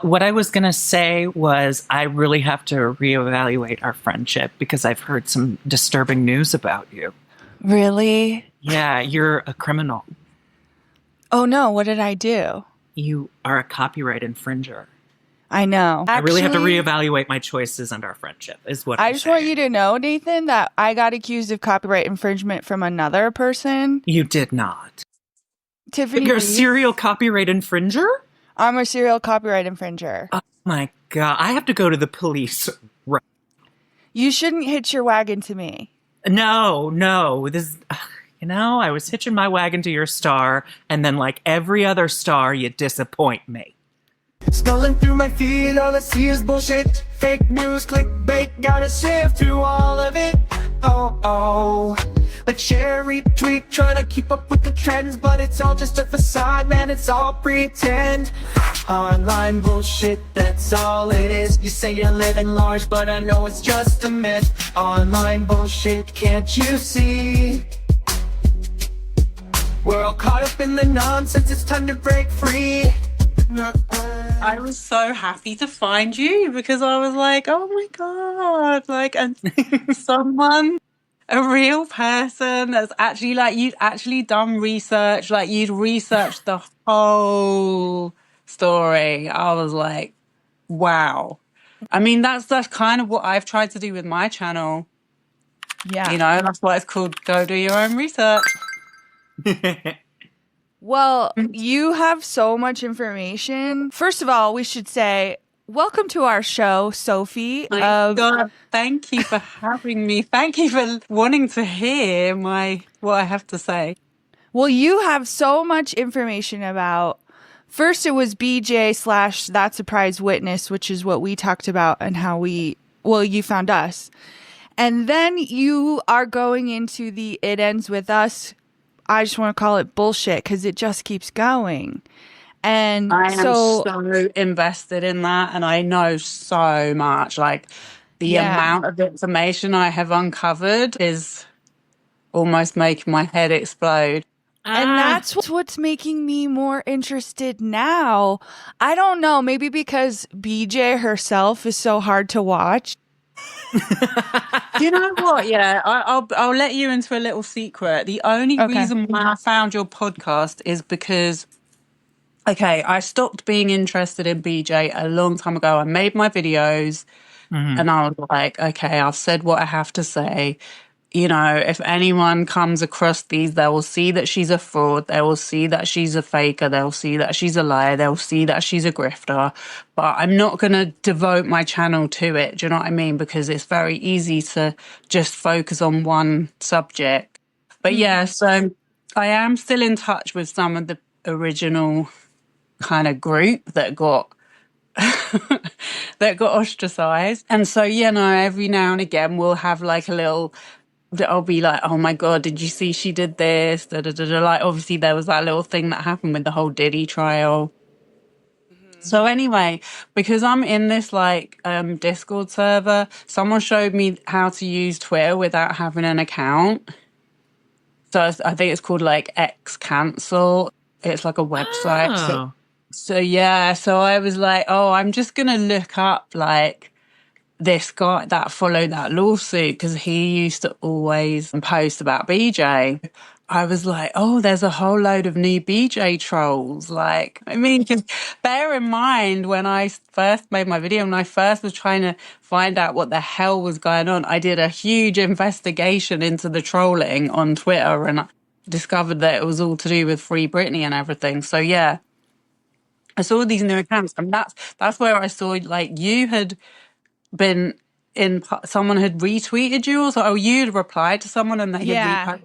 What I was going to say was I really have to reevaluate our friendship because I've heard some disturbing news about you. Really? Yeah, you're a criminal. Oh no, what did I do? You are a copyright infringer. I know. I really have to reevaluate my choices and our friendship, is what I I'm just saying. want you to know, Nathan, that I got accused of copyright infringement from another person. You did not. Tiffany You're a Reese. serial copyright infringer? I'm a serial copyright infringer. Oh my God. I have to go to the police. You shouldn't hitch your wagon to me. No. This, I was hitching my wagon to your star, and then like every other star, you disappoint me. Scrolling through my feed, all I see is bullshit. Fake news, clickbait, gotta sift through all of it. Oh. Like share, retweet, trying to keep up with the trends, but it's all just a facade, man, it's all pretend. Online bullshit, that's all it is. You say you're living large, but I know it's just a myth. Online bullshit, can't you see? We're all caught up in the nonsense, it's time to break free. I was so happy to find you because I was like, oh my God, like, and someone, a real person that's actually like, you'd actually done research, like you'd researched the whole story. I was like, wow. I mean, that's kind of what I've tried to do with my channel. Yeah. That's why it's called Go Do Your Own Research. Well, you have so much information. First of all, we should say, welcome to our show, Sophy. God, thank you for having me. Thank you for wanting to hear what I have to say. Well, you have so much information about, first it was BJ / That Surprise Witness, which is what we talked about and how you found us. And then you are going into the It Ends With Us. I just want to call it bullshit because it just keeps going. And I am so invested in that, and I know so much. Like the amount of information I have uncovered is almost making my head explode. And that's what's making me more interested now. I don't know, maybe because BJ herself is so hard to watch. You know what? Yeah, I'll let you into a little secret. The only reason why I found your podcast is because, I stopped being interested in BJ a long time ago. I made my videos and I was like, okay, I've said what I have to say. If anyone comes across these, they will see that she's a fraud. They will see that she's a faker. They'll see that she's a liar. They'll see that she's a grifter. But I'm not going to devote my channel to it. Do you know what I mean? Because it's very easy to just focus on one subject. But yeah, so I am still in touch with some of the original kind of group that got ostracized. And so, every now and again we'll have like a little, I'll be like, oh my God, did you see she did this? Da, da, da, da. Like, obviously there was that little thing that happened with the whole Diddy trial. So anyway, because I'm in this Discord server, someone showed me how to use Twitter without having an account. So I think it's called X Cancel. It's like a website. Oh. So I was like, oh, I'm just going to look up this guy that followed that lawsuit because he used to always post about BJ. I was like, oh, there's a whole load of new BJ trolls. Because bear in mind when I first made my video, when I first was trying to find out what the hell was going on, I did a huge investigation into the trolling on Twitter and I discovered that it was all to do with Free Britney and everything. So yeah, I saw these new accounts and that's where I saw you had been someone had retweeted you, or you'd replied to someone and they had reposted.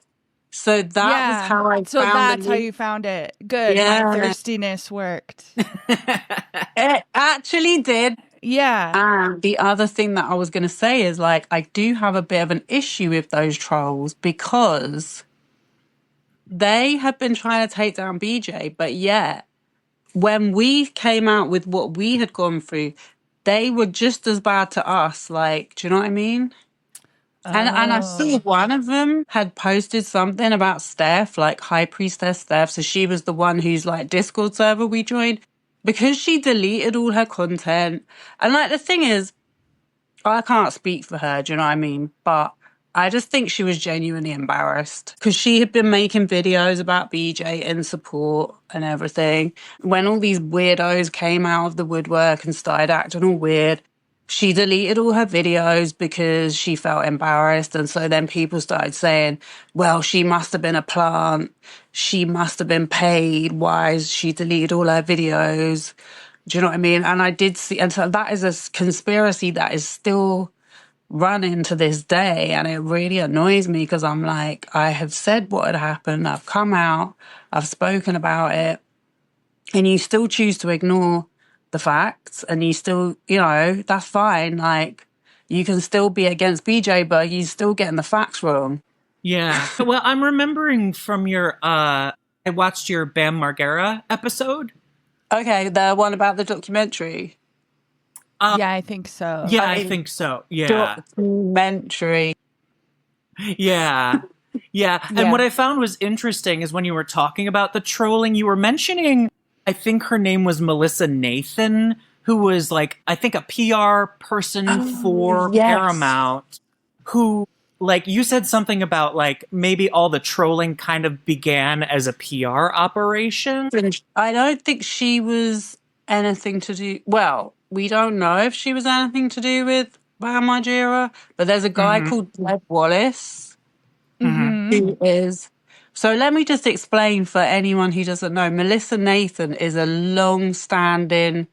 So that was how I found it. So that's how you found it. Good. Yeah. My thirstiness worked. It actually did. Yeah. And the other thing that I was going to say is I do have a bit of an issue with those trolls because they have been trying to take down BJ, but yet when we came out with what we had gone through, they were just as bad to us. Do you know what I mean? And I saw one of them had posted something about Steph, High Priestess Steph. So she was the one whose Discord server we joined. because she deleted all her content. And like the thing is, I can't speak for her, do you know what I mean? But I just think she was genuinely embarrassed because she had been making videos about BJ in support and everything. When all these weirdos came out of the woodwork and started acting all weird, she deleted all her videos because she felt embarrassed. And so then people started saying, well, she must have been a plant. She must have been paid. Why is she deleted all her videos? Do you know what I mean? And I did see, and so that is a conspiracy that is still running to this day. And it really annoys me because I'm like, I have said what had happened. I've come out, I've spoken about it. And you still choose to ignore the facts, and you still, you know, that's fine. Like, you can still be against BJ, but you're still getting the facts wrong. Yeah. Well, I'm remembering from your, I watched your Bam Margera episode. Okay, the one about the documentary. Yeah, I think so. Yeah, I think so. Yeah. Documentary. Yeah. Yeah. And what I found was interesting is when you were talking about the trolling, you were mentioning, I think her name was Melissa Nathan, who was like, I think a PR person for Paramount, who, like, you said something about, like, maybe all the trolling kind of began as a PR operation. I don't think she was anything to do, well, we don't know if she was anything to do with Margera, but there's a guy called Deb Wallace who is. So let me just explain for anyone who doesn't know. Melissa Nathan is a long-standing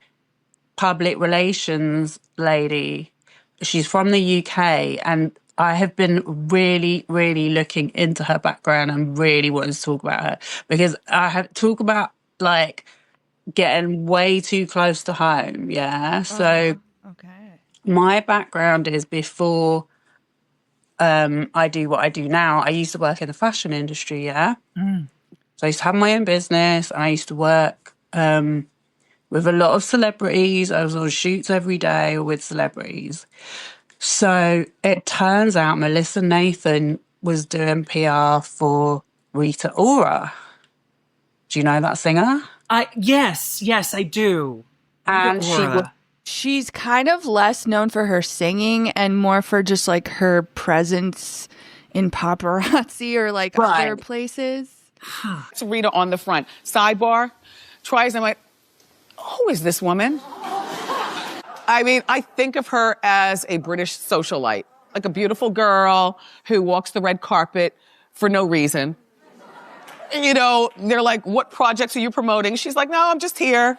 public relations lady. She's from the UK, and I have been really, really looking into her background and really wanting to talk about her because I have talk about, like, getting way too close to home, yeah? So my background is before I do what I do now. I used to work in the fashion industry, yeah? So I used to have my own business, and I used to work with a lot of celebrities. I was on shoots every day with celebrities. So it turns out Melissa Nathan was doing PR for Rita Ora. Do you know that singer? Yes, I do. And she's kind of less known for her singing and more for just like her presence in paparazzi or like other places. It's Rita on the front. Sidebar, tries, I'm like, who is this woman? I mean, I think of her as a British socialite, like a beautiful girl who walks the red carpet for no reason. You know, they're like, what projects are you promoting? She's like, no, I'm just here.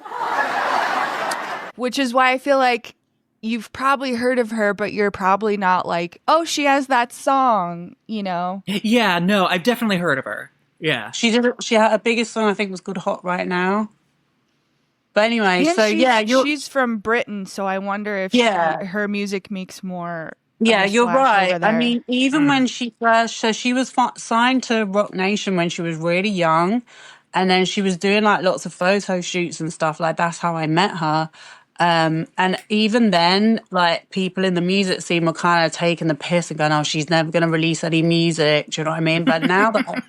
Which is why I feel like you've probably heard of her, but you're probably not like, oh, she has that song, you know? Yeah, no, I've definitely heard of her. Yeah. She had her biggest song, I think, was called Hot Right Now. But anyway, and she's from Britain, so I wonder if her music makes more. Yeah, you're right. I mean, even when she first, so she was signed to Rock Nation when she was really young, and then she was doing like lots of photo shoots and stuff. Like, that's how I met her. And even then, like, people in the music scene were kind of taking the piss and going, "Oh, she's never going to release any music." Do you know what I mean? But now that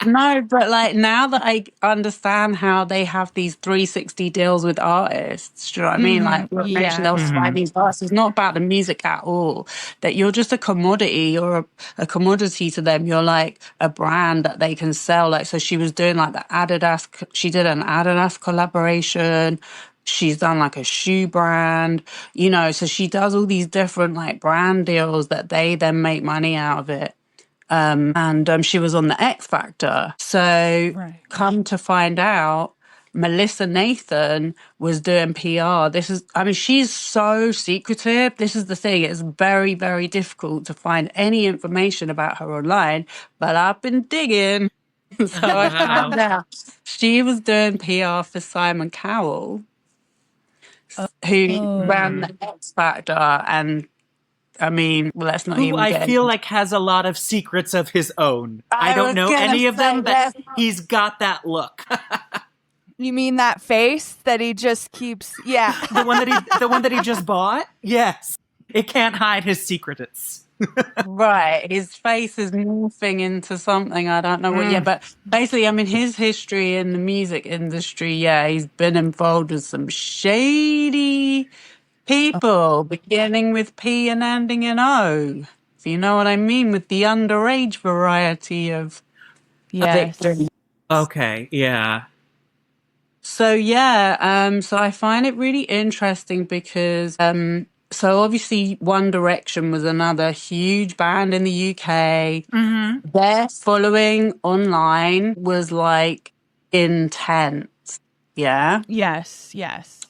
now that I understand how they have these 360 deals with artists, do you know what I mean? Like, they'll sign these artists. It's not about the music at all. That you're just a commodity. You're a commodity to them. You're like a brand that they can sell. Like, so she was doing like the Adidas. She did an Adidas collaboration. She's done like a shoe brand, you know, so she does all these different like brand deals that they then make money out of it. And she was on the X Factor. So come to find out, Melissa Nathan was doing PR. She's so secretive. This is the thing. It's very, very difficult to find any information about her online, but I've been digging. So I found out she was doing PR for Simon Cowell, who ran the X Factor, and I mean, let's not even get I feel like has a lot of secrets of his own. I don't know any of them, but he's got that look. You mean that face that he just keeps? Yeah, the one that he just bought. Yes, it can't hide his secrets. Right. His face is morphing into something. I don't know what yet. But basically, I mean, his history in the music industry, yeah, he's been involved with some shady people, beginning with P and ending in O. If you know what I mean, with the underage variety of Yes. victims. Okay, yeah. So yeah, so I find it really interesting because so obviously One Direction was another huge band in the UK. Mm-hmm. Their following online was like intense. Yeah. Yes. Yes.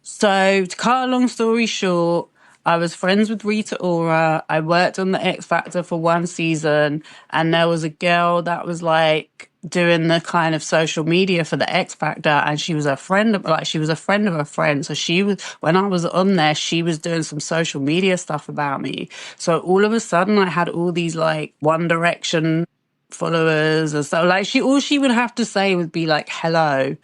So, to cut a long story short, I was friends with Rita Ora. I worked on the X Factor for one season, and there was a girl that was like doing the kind of social media for the X Factor, and she was a friend of she was a friend of a friend. So she was when I was on there, she was doing some social media stuff about me. So all of a sudden, I had all these like One Direction followers and stuff. Like all she would have to say would be like hello,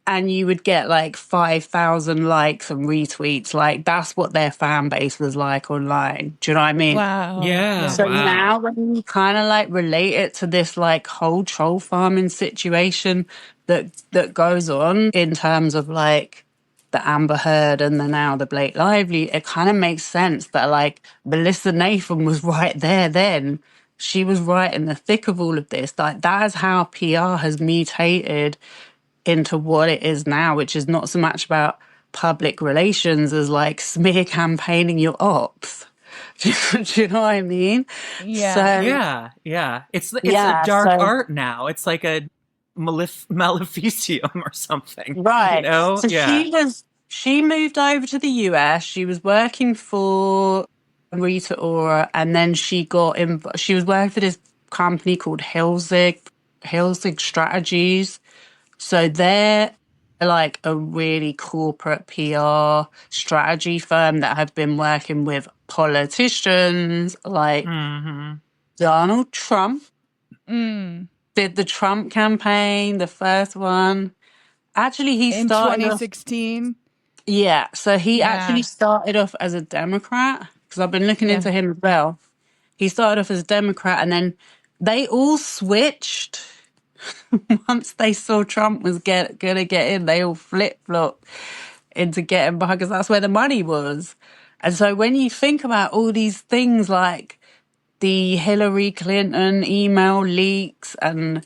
and you would get like 5,000 likes and retweets. Like that's what their fan base was like online. Do you know what I mean? Wow. Yeah, Yeah. So wow. now when you kind of like relate it to this like whole troll farming situation that goes on in terms of like the Amber Heard and now the Blake Lively, it kind of makes sense that like Melissa Nathan was right there then. She was right in the thick of all of this. Like that is how PR has mutated into what it is now, which is not so much about public relations as like smear campaigning your ops. Do you know what I mean? Yeah. So, Yeah. It's a yeah, dark so, art now. It's like a maleficium or something. You right. know? So Yeah. she moved over to the US. She was working for Rita Ora, and then she she was working for this company called Hilzig Strategies. So they're like a really corporate PR strategy firm that have been working with politicians like Donald Trump. Did the Trump campaign, the first one. Actually, he In started off. 2016. Yeah, so he Yeah. actually started off as a Democrat because I've been looking Yeah. into him as well. He started off as a Democrat and then they all switched. Once they saw Trump was gonna get in, they all flip-flopped into getting behind because that's where the money was. And so when you think about all these things like the Hillary Clinton email leaks and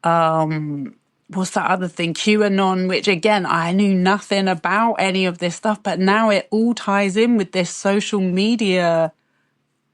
what's that other thing, QAnon, which again, I knew nothing about any of this stuff, but now it all ties in with this social media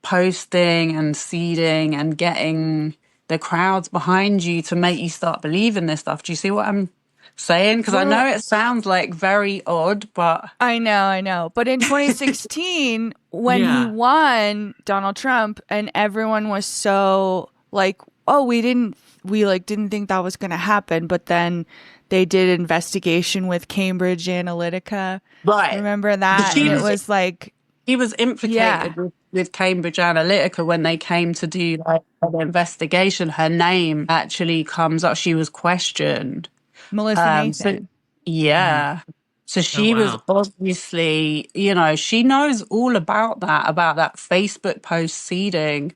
posting and seeding and getting the crowds behind you to make you start believing this stuff. Do you see what I'm saying? Because I know it sounds like very odd, but I know. But in 2016, when he Yeah. won, Donald Trump, and everyone was so like, oh, we didn't think that was going to happen. But then they did investigation with Cambridge Analytica. right. Remember that? She And it was- was like, He was implicated with Cambridge Analytica when they came to do like an investigation. Her name actually comes up. She was questioned. Melissa Nathan. Yeah. So she wow. was obviously, she knows all about that Facebook post seeding.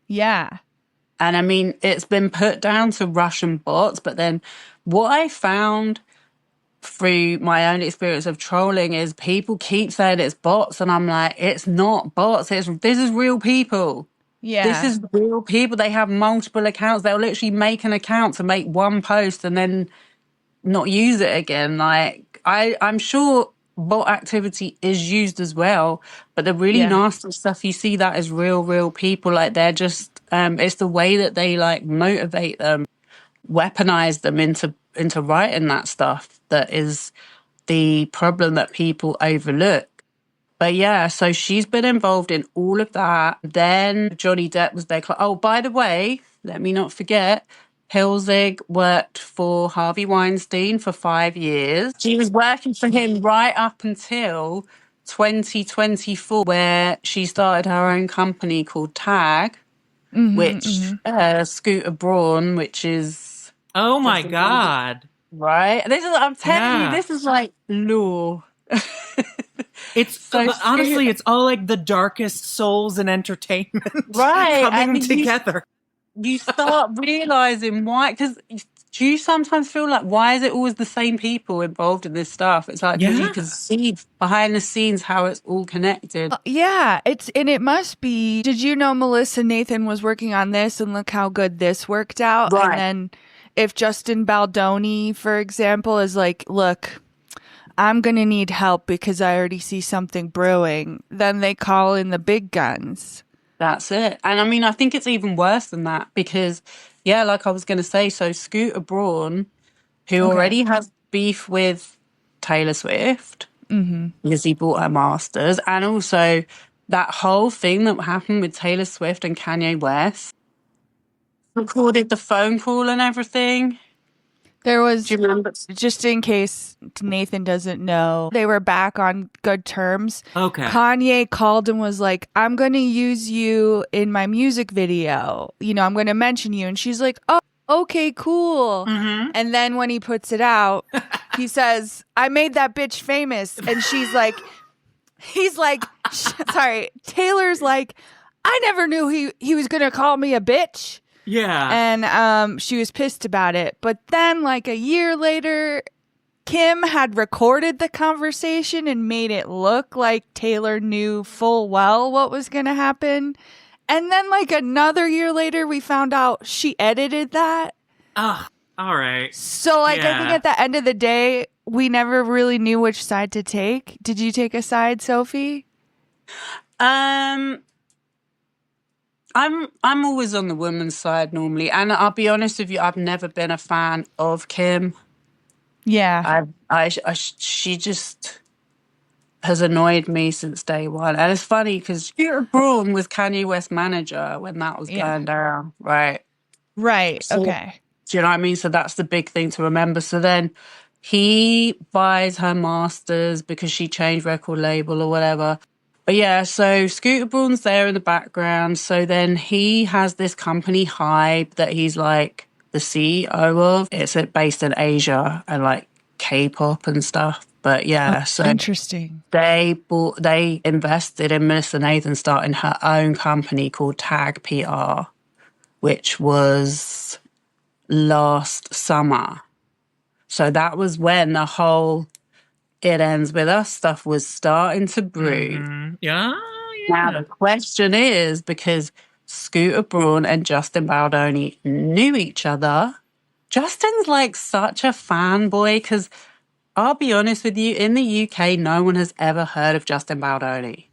Yeah. And I mean, it's been put down to Russian bots, but then what I found through my own experience of trolling is people keep saying it's bots, and I'm like, it's not bots. This is real people. Yeah. This is real people. They have multiple accounts. They'll literally make an account to make one post and then not use it again. Like I'm sure bot activity is used as well, but the really nasty stuff you see that is real people. Like they're just it's the way that they like motivate them, weaponize them into writing that stuff that is the problem that people overlook. But yeah, so she's been involved in all of that. Then Johnny Depp was there. Oh, by the way, let me not forget, Hilzig worked for Harvey Weinstein for 5 years. She was working for him right up until 2024, where she started her own company called Tag, which Scooter Braun, which is Oh my God. right. I'm telling you, Yeah. this is like law. It's So honestly, it's all like the darkest souls in entertainment right, coming and together. you start realizing why, because do you sometimes feel like, why is it always the same people involved in this stuff? It's like, because you can see behind the scenes how it's all connected. Yeah, it must be. Did you know Melissa Nathan was working on this and look how good this worked out? Right. And then if Justin Baldoni, for example, is like, look, I'm going to need help because I already see something brewing, then they call in the big guns. That's it. And I mean, I think it's even worse than that because, yeah, like I was going to say, so Scooter Braun, who already has beef with Taylor Swift because he bought her masters, and also that whole thing that happened with Taylor Swift and Kanye West, recorded the phone call and everything. There was, Do you remember? just in case Nathan doesn't know, they were back on good terms. Okay. Kanye called and was like, I'm going to use you in my music video. You know, I'm going to mention you. And she's like, oh, okay, cool. And then when he puts it out, he says, I made that bitch famous. And she's like, he's like, sorry, Taylor's like, I never knew he was going to call me a bitch. Yeah. And she was pissed about it. But then, like a year later, Kim had recorded the conversation and made it look like Taylor knew full well what was going to happen. And then, like another year later, we found out she edited that. Oh, all right. So, like, I think at the end of the day, we never really knew which side to take. Did you take a side, Sophie? I'm always on the woman's side normally, and I'll be honest with you, I've never been a fan of Kim. Yeah. She just has annoyed me since day one, and it's funny because Scooter Braun was Kanye West's manager when that was going down, right? Right. So, Okay. do you know what I mean? So that's the big thing to remember. So then he buys her masters because she changed record label or whatever. But yeah, so Scooter Braun's there in the background. So then he has this company, Hype, that he's like the CEO of. It's based in Asia and like K-pop and stuff. But yeah, so Interesting. they invested in Melissa Nathan starting her own company called Tag PR, which was last summer. So that was when the whole It Ends With Us stuff was starting to brew. Yeah. Now the question is, because Scooter Braun and Justin Baldoni knew each other, Justin's like such a fanboy because I'll be honest with you, in the UK, no one has ever heard of Justin Baldoni.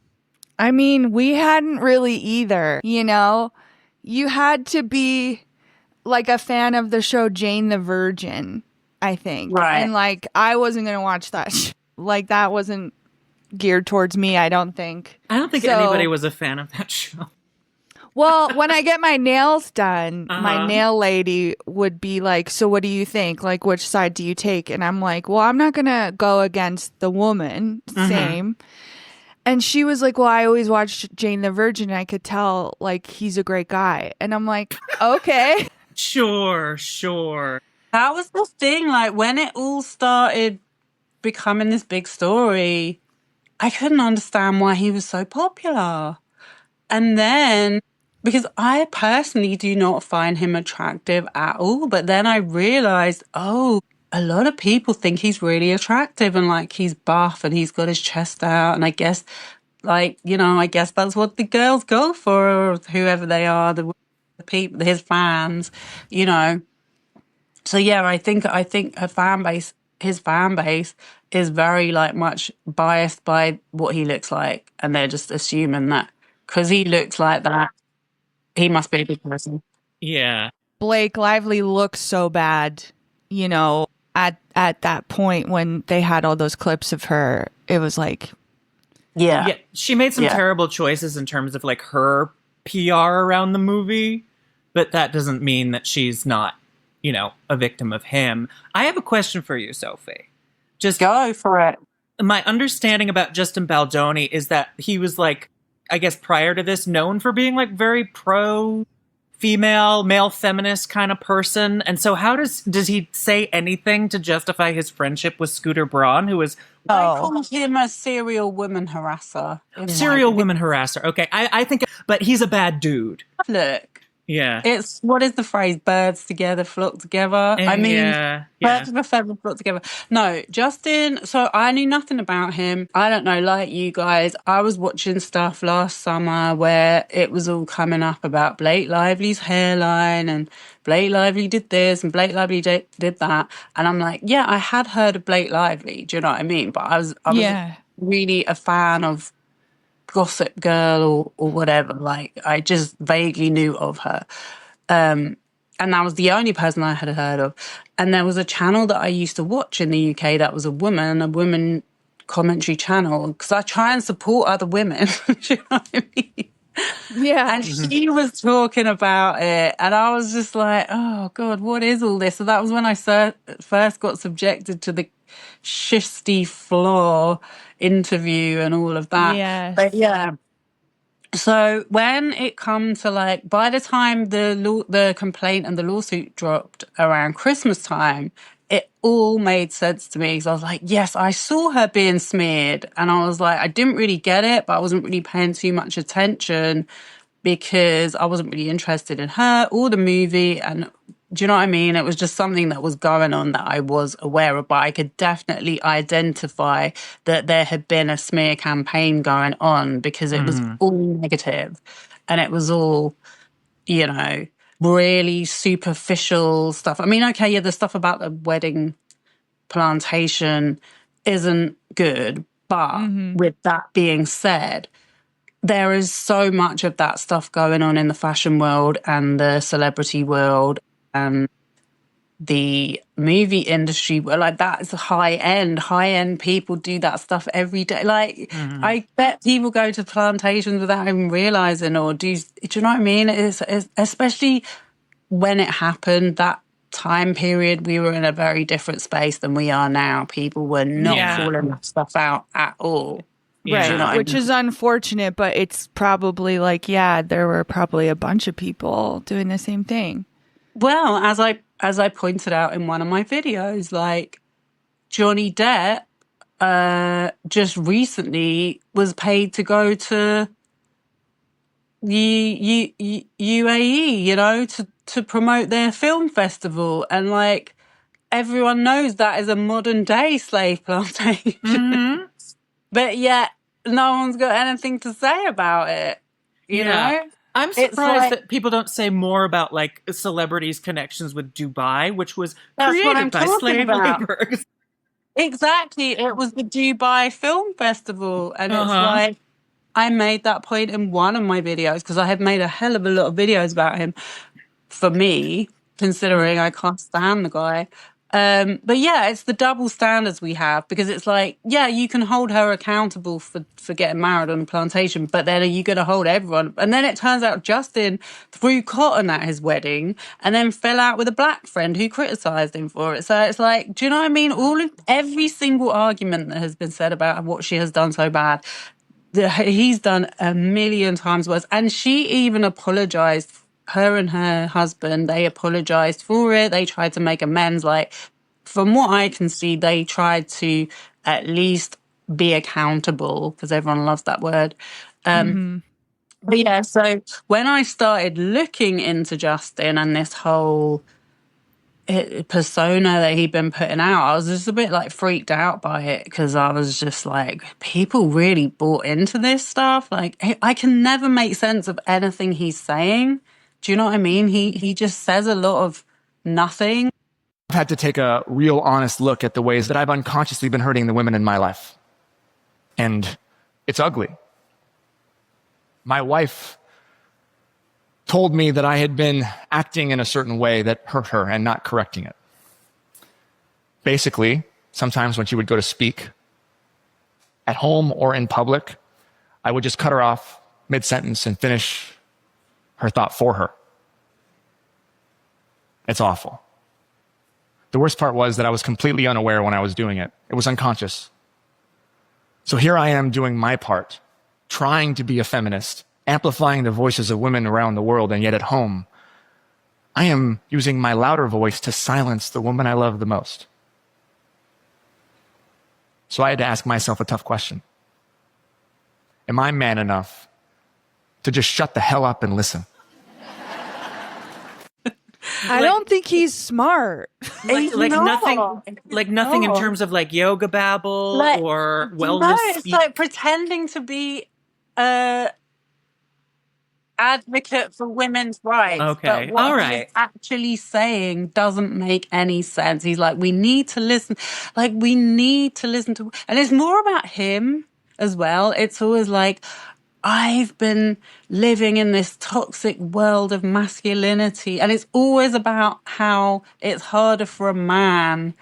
I mean, we hadn't really either, you know? You had to be like a fan of the show Jane the Virgin, I think. Right. And like, I wasn't going to watch that. Like, that wasn't geared towards me, I don't think. I don't think anybody was a fan of that show. Well, when I get my nails done, my nail lady would be like, so what do you think? Like, which side do you take? And I'm like, well, I'm not going to go against the woman. Same. And she was like, well, I always watched Jane the Virgin. And I could tell, like, he's a great guy. And I'm like, okay. Sure. That was the thing. Like, when it all started becoming this big story, I couldn't understand why he was so popular. And then, because I personally do not find him attractive at all, but then I realized, oh, a lot of people think he's really attractive and like he's buff and he's got his chest out. And I guess, like, you know, I guess that's what the girls go for, or whoever they are, the people, his fans, you know. So yeah, I think his fan base is very like much biased by what he looks like, and they're just assuming that because he looks like that, he must be a good person. Yeah. Blake Lively looks so bad, you know, at that point when they had all those clips of her. It was like, Yeah, she made some terrible choices in terms of like her PR around the movie, but that doesn't mean that she's not, you know, a victim of him. I have a question for you, Sophie. Just go for it. My understanding about Justin Baldoni is that he was like, I guess prior to this, known for being like very pro male feminist kind of person. And so does he say anything to justify his friendship with Scooter Braun, who is I call him a serial women harasser. serial women harasser? Okay, I think, but he's a bad dude. Look. Yeah. It's, what is the phrase? Birds together, flock together. I mean, birds of a feather flock together. No, Justin, so I knew nothing about him. I don't know, like you guys, I was watching stuff last summer where it was all coming up about Blake Lively's hairline and Blake Lively did this and Blake Lively did that. And I'm like, yeah, I had heard of Blake Lively. Do you know what I mean? But I was really a fan of Gossip Girl or whatever. Like, I just vaguely knew of her. And that was the only person I had heard of. And there was a channel that I used to watch in the UK that was a woman commentary channel, because I try and support other women. Do you know what I mean? Yeah. And she was talking about it, and I was just like, oh, God, what is all this? So that was when I first got subjected to the Shisty Floor interview and all of that. Yes. But yeah. So when it come to, like, by the time the complaint and the lawsuit dropped around Christmas time, it all made sense to me. So I was like, yes, I saw her being smeared. And I was like, I didn't really get it, but I wasn't really paying too much attention because I wasn't really interested in her or the movie. And do you know what I mean? It was just something that was going on that I was aware of, but I could definitely identify that there had been a smear campaign going on because it was all negative and it was all, you know, really superficial stuff. I mean, okay, yeah, the stuff about the wedding plantation isn't good, but with that being said, there is so much of that stuff going on in the fashion world and the celebrity world and the movie industry, where, like, that's high end people do that stuff every day. Like, I bet people go to plantations without even realizing, or do you know what I mean? It's especially when it happened, that time period, we were in a very different space than we are now. People were not calling that stuff out at all. Right, You know, which is unfortunate, but it's probably like, yeah, there were probably a bunch of people doing the same thing. Well, as I pointed out in one of my videos, like, Johnny Depp just recently was paid to go to the UAE, you know, to promote their film festival. And, like, everyone knows that is a modern day slave plantation. But yet no one's got anything to say about it, you know? I'm surprised that people don't say more about, like, celebrities' connections with Dubai, which was created by slave labor. Exactly. It was the Dubai Film Festival. And it's like, I made that point in one of my videos because I have made a hell of a lot of videos about him, for me, considering I can't stand the guy. But yeah, it's the double standards we have, because it's like, yeah, you can hold her accountable for getting married on a plantation, but then are you going to hold everyone? And then it turns out Justin threw cotton at his wedding and then fell out with a black friend who criticised him for it. So it's like, do you know what I mean? Every single argument that has been said about what she has done so bad, he's done a million times worse. And she even apologised. Her and her husband, they apologized for it. They tried to make amends. Like, from what I can see, they tried to at least be accountable, because everyone loves that word. But yeah, so when I started looking into Justin and this whole persona that he'd been putting out, I was just a bit, like, freaked out by it, because I was just like, people really bought into this stuff. Like, I can never make sense of anything he's saying. Do you know what I mean? He just says a lot of nothing. I've had to take a real honest look at the ways that I've unconsciously been hurting the women in my life. And it's ugly. My wife told me that I had been acting in a certain way that hurt her and not correcting it. Basically, sometimes when she would go to speak, at home or in public, I would just cut her off mid-sentence and finish her thought for her. It's awful. The worst part was that I was completely unaware when I was doing it. It was unconscious. So here I am doing my part, trying to be a feminist, amplifying the voices of women around the world, and yet at home, I am using my louder voice to silence the woman I love the most. So I had to ask myself a tough question. Am I man enough to just shut the hell up and listen? I don't think he's smart. Like nothing in terms of like yoga babble or wellness. It's like pretending to be a advocate for women's rights. Okay, but what all he's right. actually saying doesn't make any sense. He's like, we need to listen. Like, we need to listen to, and it's more about him as well. It's always like, I've been living in this toxic world of masculinity, and it's always about how it's harder for a man.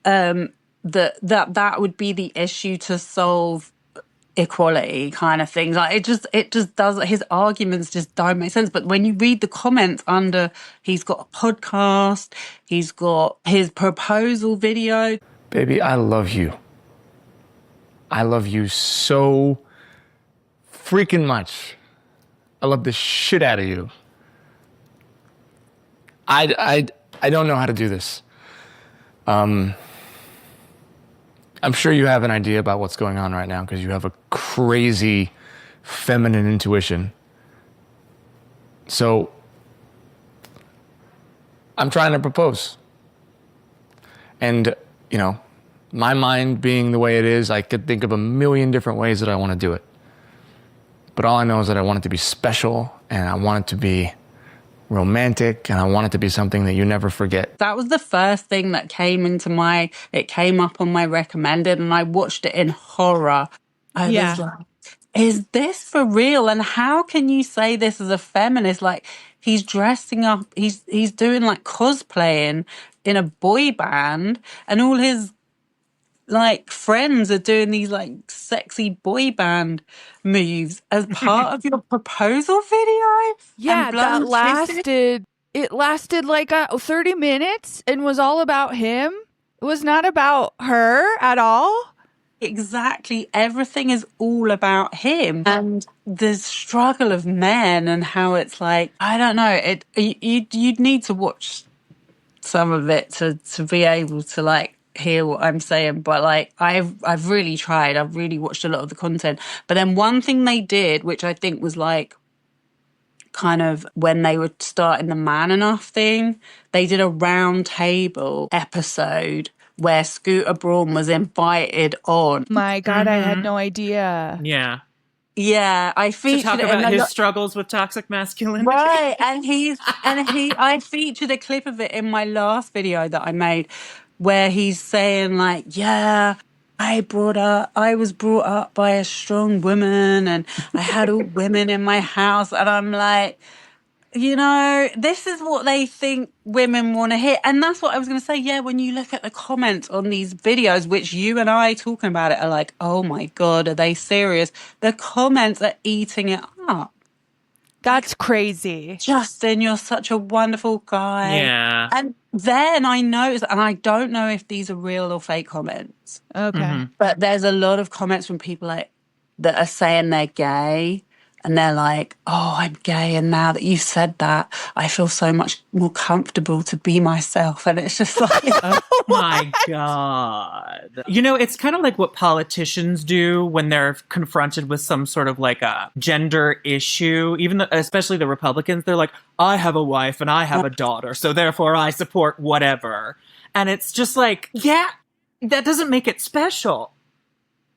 That would be the issue to solve equality kind of things. Like it just does. His arguments just don't make sense. But when you read the comments under, he's got a podcast, he's got his proposal video. Baby, I love you. I love you so freaking much. I love the shit out of you. I don't know how to do this. I'm sure you have an idea about what's going on right now because you have a crazy feminine intuition. So I'm trying to propose. And, you know, my mind being the way it is, I could think of a million different ways that I want to do it. But all I know is that I want it to be special, and I want it to be romantic, and I want it to be something that you never forget. That was the first thing that came it came up on my recommended, and I watched it in horror. I was like, is this for real? And how can you say this as a feminist? Like, he's dressing up, he's doing like cosplaying in a boy band, and all his like friends are doing these like sexy boy band moves as part of your proposal video. Yeah, it lasted like 30 minutes and was all about him. It was not about her at all. Exactly. Everything is all about him and the struggle of men and how it's like, I don't know, you'd need to watch some of it to be able to like hear what I'm saying. But like I've really tried. I've really watched a lot of the content. But then one thing they did, which I think was like kind of when they were starting the Man Enough thing, they did a round table episode where Scooter Braun was invited on. My God, I had no idea. Yeah. Yeah, I featured to talk about his struggles with toxic masculinity. Right, I featured a clip of it in my last video that I made where he's saying like, yeah, I was brought up by a strong woman and I had all women in my house. And I'm like, you know, this is what they think women want to hear. And that's what I was going to say. Yeah, when you look at the comments on these videos, which you and I talking about it are like, oh my God, are they serious? The comments are eating it up. That's crazy. Justin, you're such a wonderful guy. Yeah. And then I noticed, and I don't know if these are real or fake comments. Okay. But there's a lot of comments from people like that are saying they're gay. And they're like, oh, I'm gay. And now that you said that, I feel so much more comfortable to be myself. And it's just like, oh my God. You know, it's kind of like what politicians do when they're confronted with some sort of like a gender issue. Especially the Republicans, they're like, I have a wife and I have a daughter, so therefore I support whatever. And it's just like, yeah, that doesn't make it special.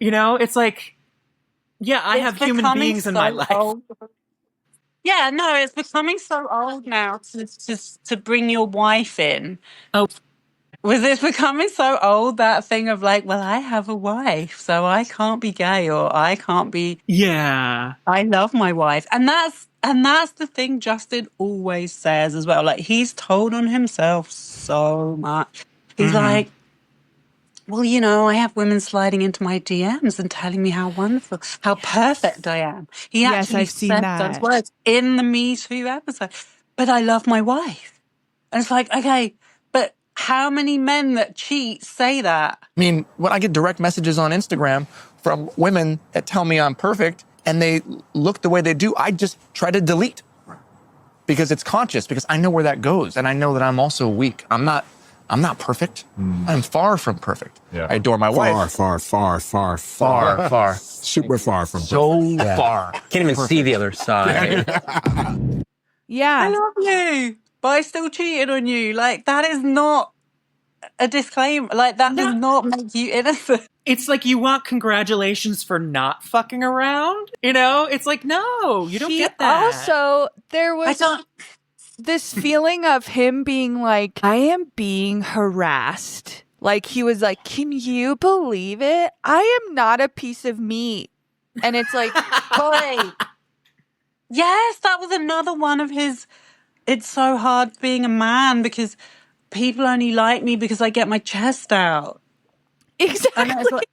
You know, it's like, yeah, I have human beings in my life. Old. Yeah, no, it's becoming so old now to bring your wife in. Oh. Was it becoming so old, that thing of like, well, I have a wife, so I can't be gay or I can't be... Yeah. I love my wife. And that's the thing Justin always says as well. Like, he's told on himself so much. He's like, well, you know, I have women sliding into my DMs and telling me how wonderful, how perfect I am. He actually I've seen said that. those words in the Me Too episode. But I love my wife. And it's like, okay, but how many men that cheat say that? I mean, when I get direct messages on Instagram from women that tell me I'm perfect and they look the way they do, I just try to delete because it's conscious, because I know where that goes. And I know that I'm also weak. I'm not perfect. I'm far from perfect. Yeah. I adore my wife. Far. Far. Super far from So far. Can't even see the other side. I Yeah. love you, but I still cheated on you. Like, that is not a disclaimer. Like, that does not make you innocent. It's like you want congratulations for not fucking around. You know, it's like, no, you don't get that. Also, there was this feeling of him being like, I am being harassed. Like, he was like, can you believe it? I am not a piece of meat. And it's like, Boy. Yes, that was another one of his. It's so hard being a man because people only like me because I get my chest out. exactly. And it's like,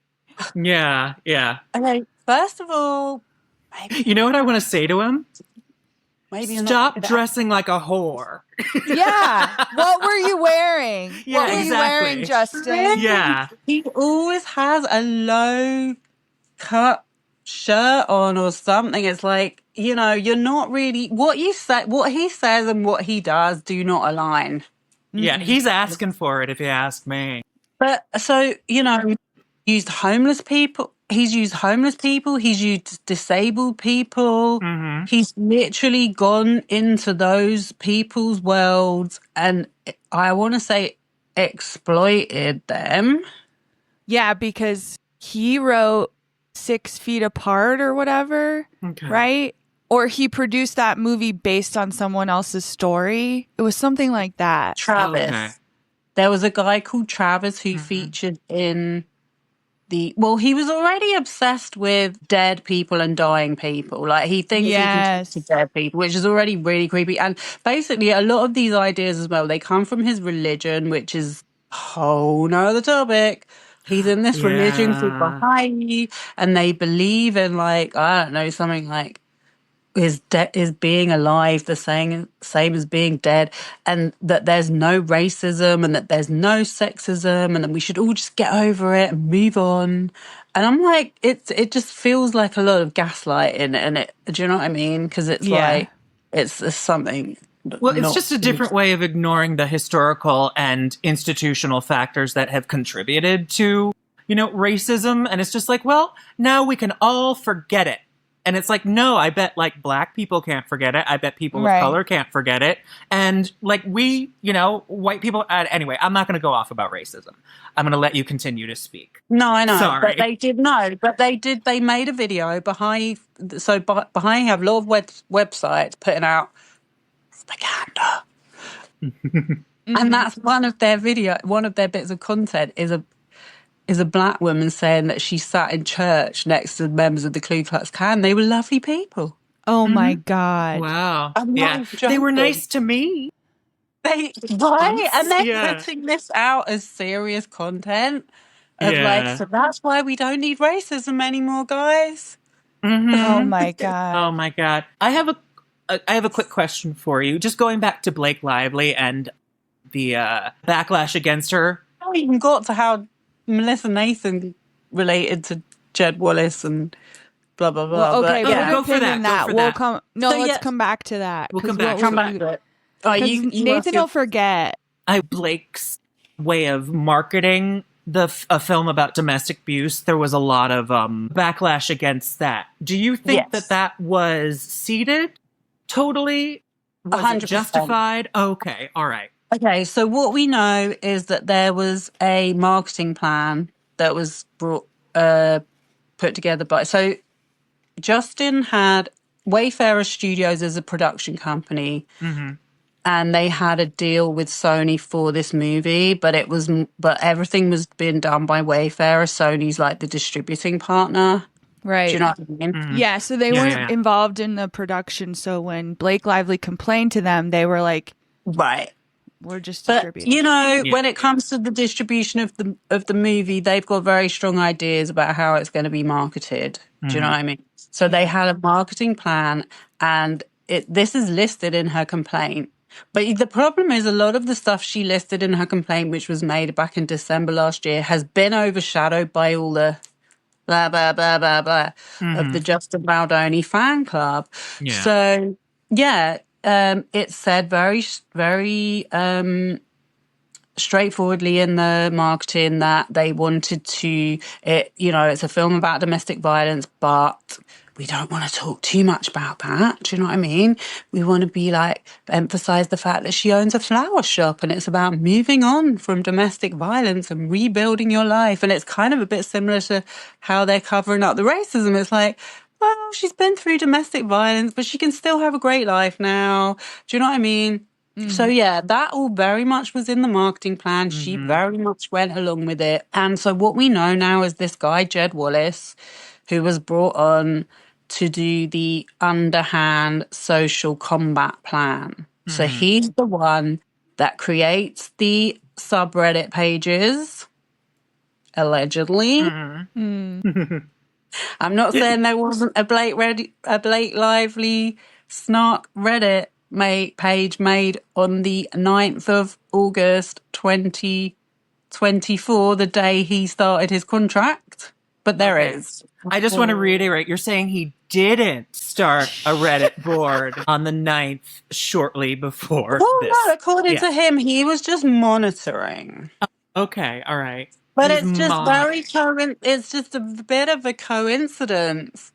Yeah. okay, first of all, You know what I want to say to him? maybe you're not Stop good at- dressing like a whore. Yeah. What were you wearing? Yeah, what were you exactly. wearing, Justin? Yeah. He always has a low cut shirt on or something. It's like, you know, you're not really what he says and what he does do not align. Yeah, he's asking for it if you ask me. But so, you know, he's used homeless people, he's used disabled people. Mm-hmm. He's literally gone into those people's worlds and I want to say exploited them. Yeah, because he wrote 6 Feet Apart or whatever, Okay. right? Or he produced that movie based on someone else's story. It was something like that. Travis. Okay. There was a guy called Travis who featured in he was already obsessed with dead people and dying people. Like, he thinks he can talk to dead people, which is already really creepy. And basically, a lot of these ideas as well, they come from his religion, which is a whole nother topic. He's in this religion called Baha'i, and they believe in, like, I don't know, something like is being alive the same as being dead, and that there's no racism and that there's no sexism and that we should all just get over it and move on. And I'm like, it just feels like a lot of gaslighting, and it, do you know what I mean? Because it's like it's something. Well, it's just a different way of ignoring the historical and institutional factors that have contributed to, you know, racism. And it's just like, well, now we can all forget it. And it's like, no, I bet like black people can't forget it. I bet people of color can't forget it. And like we, you know, white people. Anyway, I'm not going to go off about racism. I'm going to let you continue to speak. No, I know. Sorry. But they did know. But they made a video behind. So behind have a lot of websites putting out propaganda. And that's one of their bits of content is a black woman saying that she sat in church next to members of the Ku Klux Klan. They were lovely people. Oh my God. Wow. I'm not They were joking. nice to me. And they're putting this out as serious content. Of like, so that's why we don't need racism anymore, guys. Oh my God. Oh my God. I have a quick question for you. Just going back to Blake Lively and the backlash against her. I haven't even got to how Melissa Nathan related to Jed Wallace and blah blah blah. Well, okay, but, we'll go for that, go for We'll that. come. No, So, let's come back to that. We'll 'cause come back. what come was- back to it. Oh, 'cause you Nathan will forget. Blake's way of marketing a film about domestic abuse, there was a lot of backlash against that. Do you think Yes. that was seeded? Totally? Was it 100%. justified? Okay, all right. Okay, so what we know is that there was a marketing plan that was put together by. So Justin had Wayfarer Studios as a production company, and they had a deal with Sony for this movie, but everything was being done by Wayfarer. Sony's like the distributing partner. Right. Do you know what I mean? Yeah, so they weren't involved in the production. So when Blake Lively complained to them, they were like, Right. we're just But distributing. you know, when it comes to the distribution of the movie, they've got very strong ideas about how it's going to be marketed. Do you know what I mean? So they had a marketing plan, and this is listed in her complaint. But the problem is, a lot of the stuff she listed in her complaint, which was made back in December last year, has been overshadowed by all the blah blah blah blah blah of the Justin Baldoni fan club. Yeah. So yeah. it said very, very straightforwardly in the marketing that they wanted to, it's a film about domestic violence, but we don't want to talk too much about that. Do you know what I mean? We want to be like, emphasize the fact that she owns a flower shop and it's about moving on from domestic violence and rebuilding your life. And it's kind of a bit similar to how they're covering up the racism. It's like, well, she's been through domestic violence, but she can still have a great life now. Do you know what I mean? So, yeah, that all very much was in the marketing plan. She very much went along with it. And so what we know now is this guy, Jed Wallace, who was brought on to do the underhand social combat plan. So he's the one that creates the subreddit pages, allegedly. I'm not saying there wasn't a Blake Lively snark Reddit page made on the 9th of August 2024, the day he started his contract. But there is. I just want to reiterate, you're saying he didn't start a Reddit board on the 9th shortly before this. No, according to him, he was just monitoring. Okay, all right. But it's just a bit of a coincidence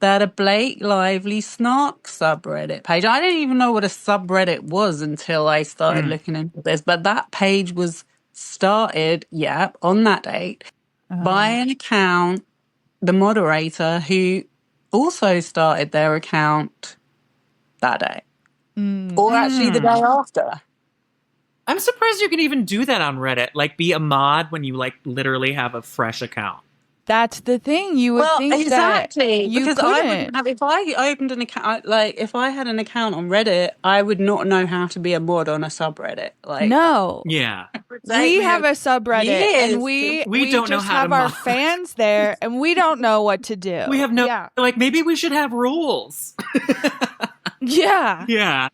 that a Blake Lively snark subreddit page. I didn't even know what a subreddit was until I started looking into this. But that page was started, on that date by an account, the moderator, who also started their account that day. Or actually the day after. I'm surprised you can even do that on Reddit. Like, be a mod when you, like, literally have a fresh account. That's the thing. You would think exactly, that you because couldn't. I wouldn't have, if I opened an account, like if I had an account on Reddit, I would not know how to be a mod on a subreddit. Like, no, yeah, we have a subreddit, and we don't know just how have to our mod. fans there, and we don't know what to do. We have like maybe we should have rules. Yeah.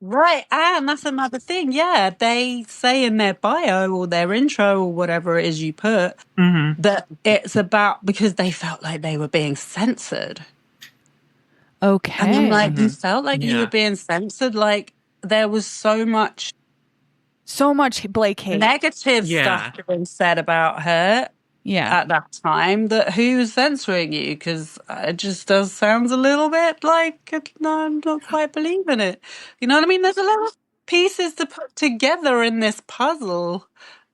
Right, and that's another thing. Yeah, they say in their bio or their intro or whatever it is you put that it's about because they felt like they were being censored. Okay. And I'm like, you felt like you were being censored? Like, there was so much Blake hate. Negative stuff being said about her at that time, that who's censoring you? Because it just sounds a little bit like, no, I'm not quite believing it. You know what I mean? There's a lot of pieces to put together in this puzzle.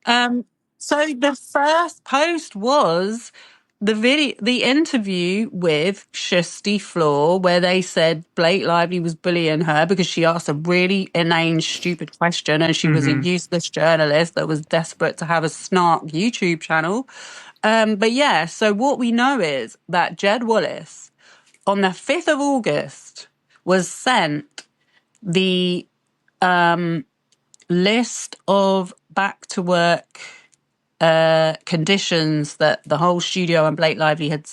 So the first post was the interview with Shusty Floor, where they said Blake Lively was bullying her because she asked a really inane, stupid question, and she was a useless journalist that was desperate to have a snark YouTube channel. But yeah, so what we know is that Jed Wallace, on the 5th of August, was sent the list of back to work conditions that the whole studio and Blake Lively had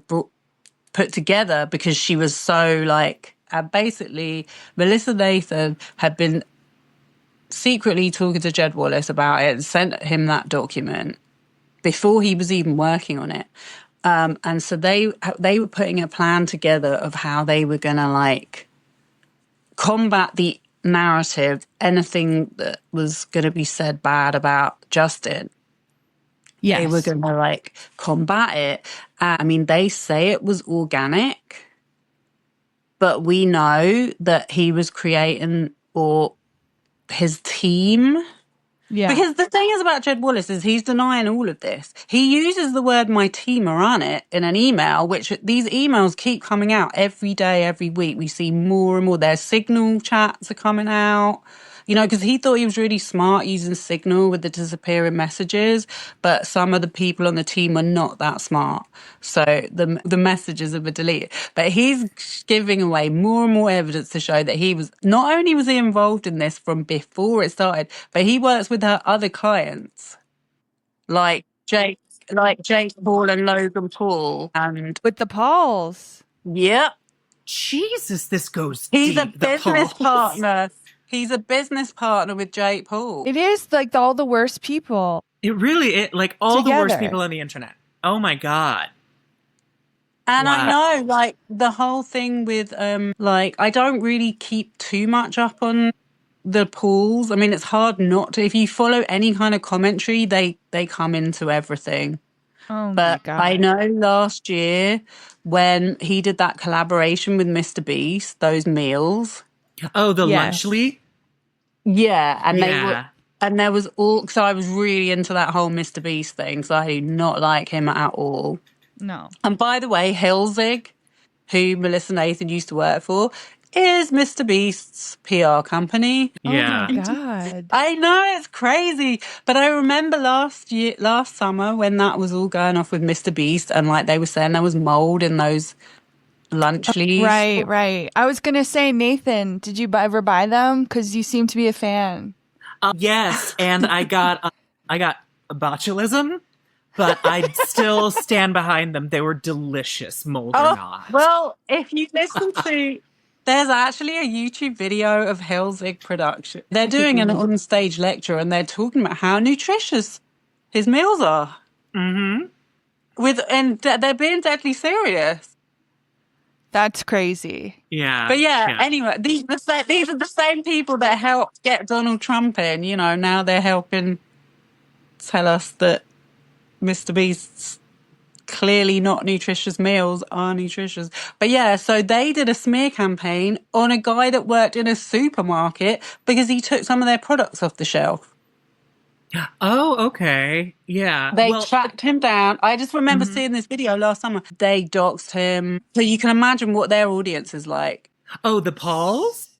put together, because she was so like, basically Melissa Nathan had been secretly talking to Jed Wallace about it and sent him that document before he was even working on it. And so they were putting a plan together of how they were going to like combat the narrative, anything that was going to be said bad about Justin. Yes. They were going to like combat it. I mean, they say it was organic, but we know that he was creating, or his team. Yeah. Because the thing is about Jed Wallace is he's denying all of this. He uses the word "my team" around it in an email, which these emails keep coming out every day, every week. We see more and more. Their Signal chats are coming out. You know, because he thought he was really smart using Signal with the disappearing messages, but some of the people on the team were not that smart. So the messages have been deleted. But he's giving away more and more evidence to show that he was, not only was he involved in this from before it started, but he works with her other clients, like Jake Paul and Logan Paul. And with the Pauls. Yep. Jesus, this goes He's deep. a business partner. He's a business partner with Jake Paul. It is like all the worst people. It really is like all together. The worst people on the internet. Oh my God. And Wow. I know, like, the whole thing with, like, I don't really keep too much up on the polls. I mean, it's hard not to. If you follow any kind of commentary, they come into everything. Oh my But God. I know last year when he did that collaboration with Mr. Beast, those meals. Oh, the Yes. Lunchly? Yeah, and they were, Yeah. and there was all. So I was really into that whole Mr. Beast thing. So I do not like him at all. No. And by the way, Hilzig, who Melissa Nathan used to work for, is Mr. Beast's PR company. Yeah. Oh my God. I know, it's crazy. But I remember last summer when that was all going off with Mr. Beast and like they were saying there was mold in those Lunchlies. Right. I was going to say, Nathan, did you ever buy them? Because you seem to be a fan. Yes, and I got botulism, but I still stand behind them. They were delicious, mold or not. Well, if you listen to... There's actually a YouTube video of Hilzig production. They're doing an on-stage lecture and they're talking about how nutritious his meals are. Mm-hmm. And they're being deadly serious. That's crazy. Yeah. But anyway, these are the same people that helped get Donald Trump in. You know, now they're helping tell us that Mr. Beast's clearly not nutritious meals are nutritious. But yeah, so they did a smear campaign on a guy that worked in a supermarket because he took some of their products off the shelf. Oh, okay. Yeah. They tracked him down. I just remember seeing this video last summer. They doxed him. So you can imagine what their audience is like. Oh, the Pauls?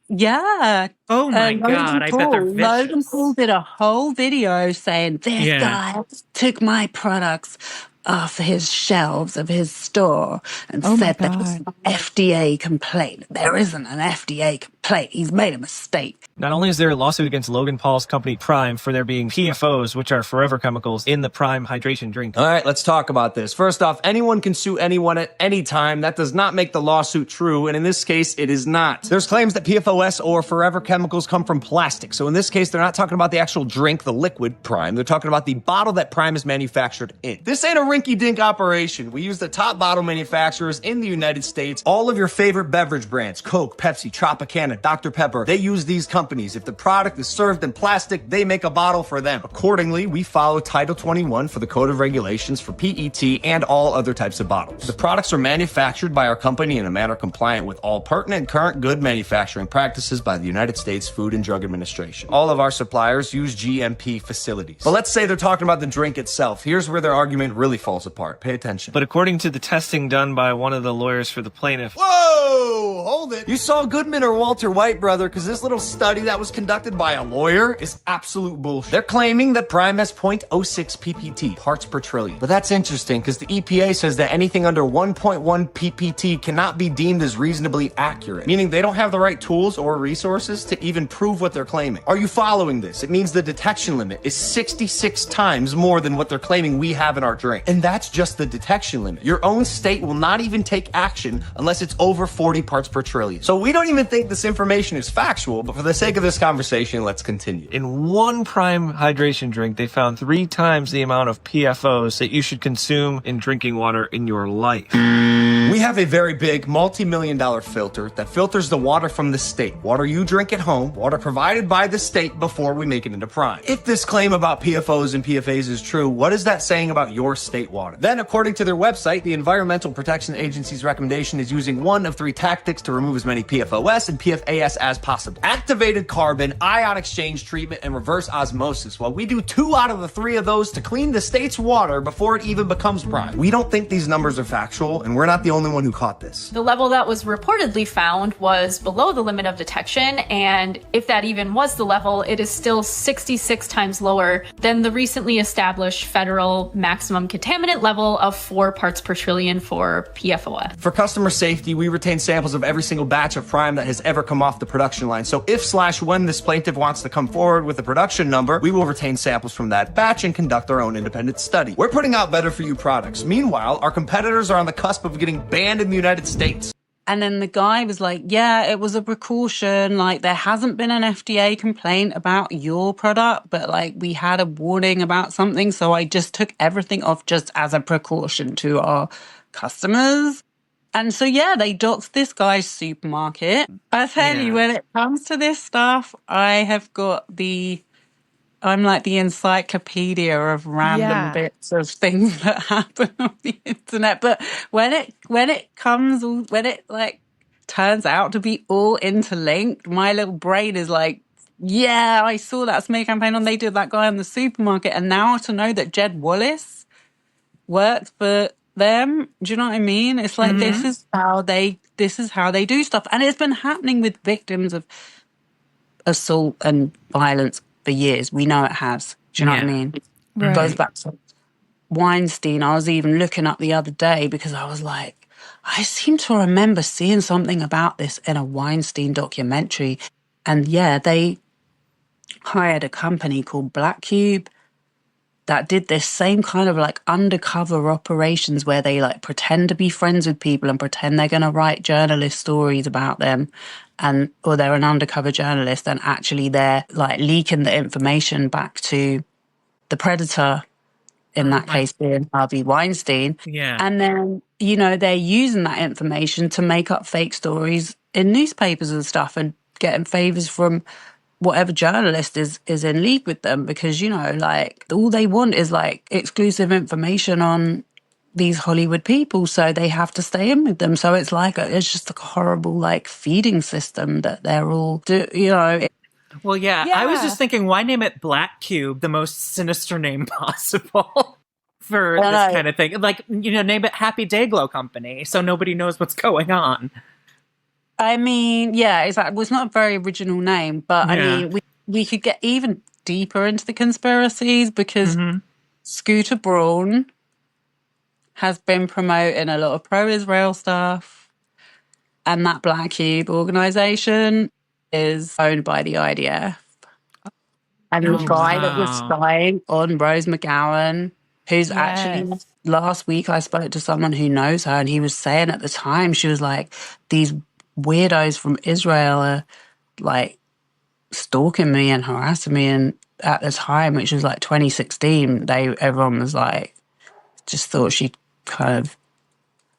Yeah. Oh my God, I bet they're vicious. Logan Paul did a whole video saying, this guy took my products off his shelves of his store and said that was an FDA complaint. There isn't an FDA complaint. He's made a mistake. Not only is there a lawsuit against Logan Paul's company Prime for there being PFOs, which are forever chemicals, in the Prime hydration drink. All right, let's talk about this. First off, anyone can sue anyone at any time. That does not make the lawsuit true, and in this case, it is not. There's claims that PFOS or forever chemicals come from plastic. So in this case, they're not talking about the actual drink, the liquid Prime. They're talking about the bottle that Prime is manufactured in. This ain't a rinky-dink operation. We use the top bottle manufacturers in the United States. All of your favorite beverage brands, Coke, Pepsi, Tropicana, Dr. Pepper, they use these companies. If the product is served in plastic, they make a bottle for them. Accordingly, we follow Title 21 for the Code of Regulations for PET and all other types of bottles. The products are manufactured by our company in a manner compliant with all pertinent current good manufacturing practices by the United States Food and Drug Administration. All of our suppliers use GMP facilities. But let's say they're talking about the drink itself. Here's where their argument really falls apart. Pay attention. But according to the testing done by one of the lawyers for the plaintiff... Whoa! Hold it. You saw Goodman or Walter White, brother, because this little study that was conducted by a lawyer is absolute bullshit. They're claiming that Prime has 0.06 ppt, parts per trillion. But that's interesting because the EPA says that anything under 1.1 ppt cannot be deemed as reasonably accurate, meaning they don't have the right tools or resources to even prove what they're claiming. Are you following this? It means the detection limit is 66 times more than what they're claiming we have in our drink. And that's just the detection limit. Your own state will not even take action unless it's over 40 parts per trillion. So we don't even think this information is factual, but for the sake of this conversation, let's continue. In one Prime hydration drink, they found 3 times the amount of PFOs that you should consume in drinking water in your life. We have a very big, multi-million-dollar filter that filters the water from the state. Water you drink at home, water provided by the state before we make it into Prime. If this claim about PFOs and PFAs is true, what is that saying about your state water? Then, according to their website, the Environmental Protection Agency's recommendation is using one of 3 tactics to remove as many PFOS and PFAS as possible. Activated carbon, ion exchange treatment, and reverse osmosis. Well, we do 2 out of the 3 of those to clean the state's water before it even becomes Prime. We don't think these numbers are factual, and we're not the only one who caught this. The level that was reportedly found was below the limit of detection, and if that even was the level, it is still 66 times lower than the recently established federal maximum contaminant level of 4 parts per trillion for PFOS. For customer safety, we retain samples of every single batch of Prime that has ever come off the production line. So if/when this plaintiff wants to come forward with a production number, we will retain samples from that batch and conduct our own independent study. We're putting out better for you products. Meanwhile, our competitors are on the cusp of getting banned in the United States. And then the guy was like, yeah, it was a precaution. Like, there hasn't been an FDA complaint about your product, but like, we had a warning about something. So I just took everything off just as a precaution to our customers. And so, yeah, they doxed this guy's supermarket. I tell you, when it comes to this stuff, I'm like the encyclopedia of random bits of things that happen on the internet. But when it like turns out to be all interlinked, my little brain is like, yeah, I saw that smear campaign on. They did that guy in the supermarket. And now to know that Jed Wallace worked for them, do you know what I mean? It's like, this is how they do stuff. And it's been happening with victims of assault and violence for years. We know it has. Do you know what I mean? Right. It goes back to Weinstein. I was even looking up the other day because I was like, I seem to remember seeing something about this in a Weinstein documentary. And yeah, they hired a company called Black Cube that did this same kind of like undercover operations where they like pretend to be friends with people and pretend they're going to write journalist stories about them, or they're an undercover journalist, and actually they're like leaking the information back to the predator, in that case being Harvey Weinstein. Yeah. And then, you know, they're using that information to make up fake stories in newspapers and stuff and getting favors from whatever journalist is in league with them, because, you know, like all they want is like exclusive information on these Hollywood people, so they have to stay in with them. So it's like it's just a horrible like feeding system that they're all you know. Well, yeah, I was just thinking, why name it Black Cube, the most sinister name possible for this kind of thing? Like, you know, name it Happy Dayglow Company, so nobody knows what's going on. I mean, yeah, it was not a very original name, but I mean, we could get even deeper into the conspiracies because Scooter Braun has been promoting a lot of pro-Israel stuff, and that Black Cube organization is owned by the IDF. And the guy that was spying on Rose McGowan, who's actually, last week I spoke to someone who knows her, and he was saying at the time, she was like, these weirdos from Israel are like stalking me and harassing me. And at the time, which was like 2016, everyone was like, just thought she kind of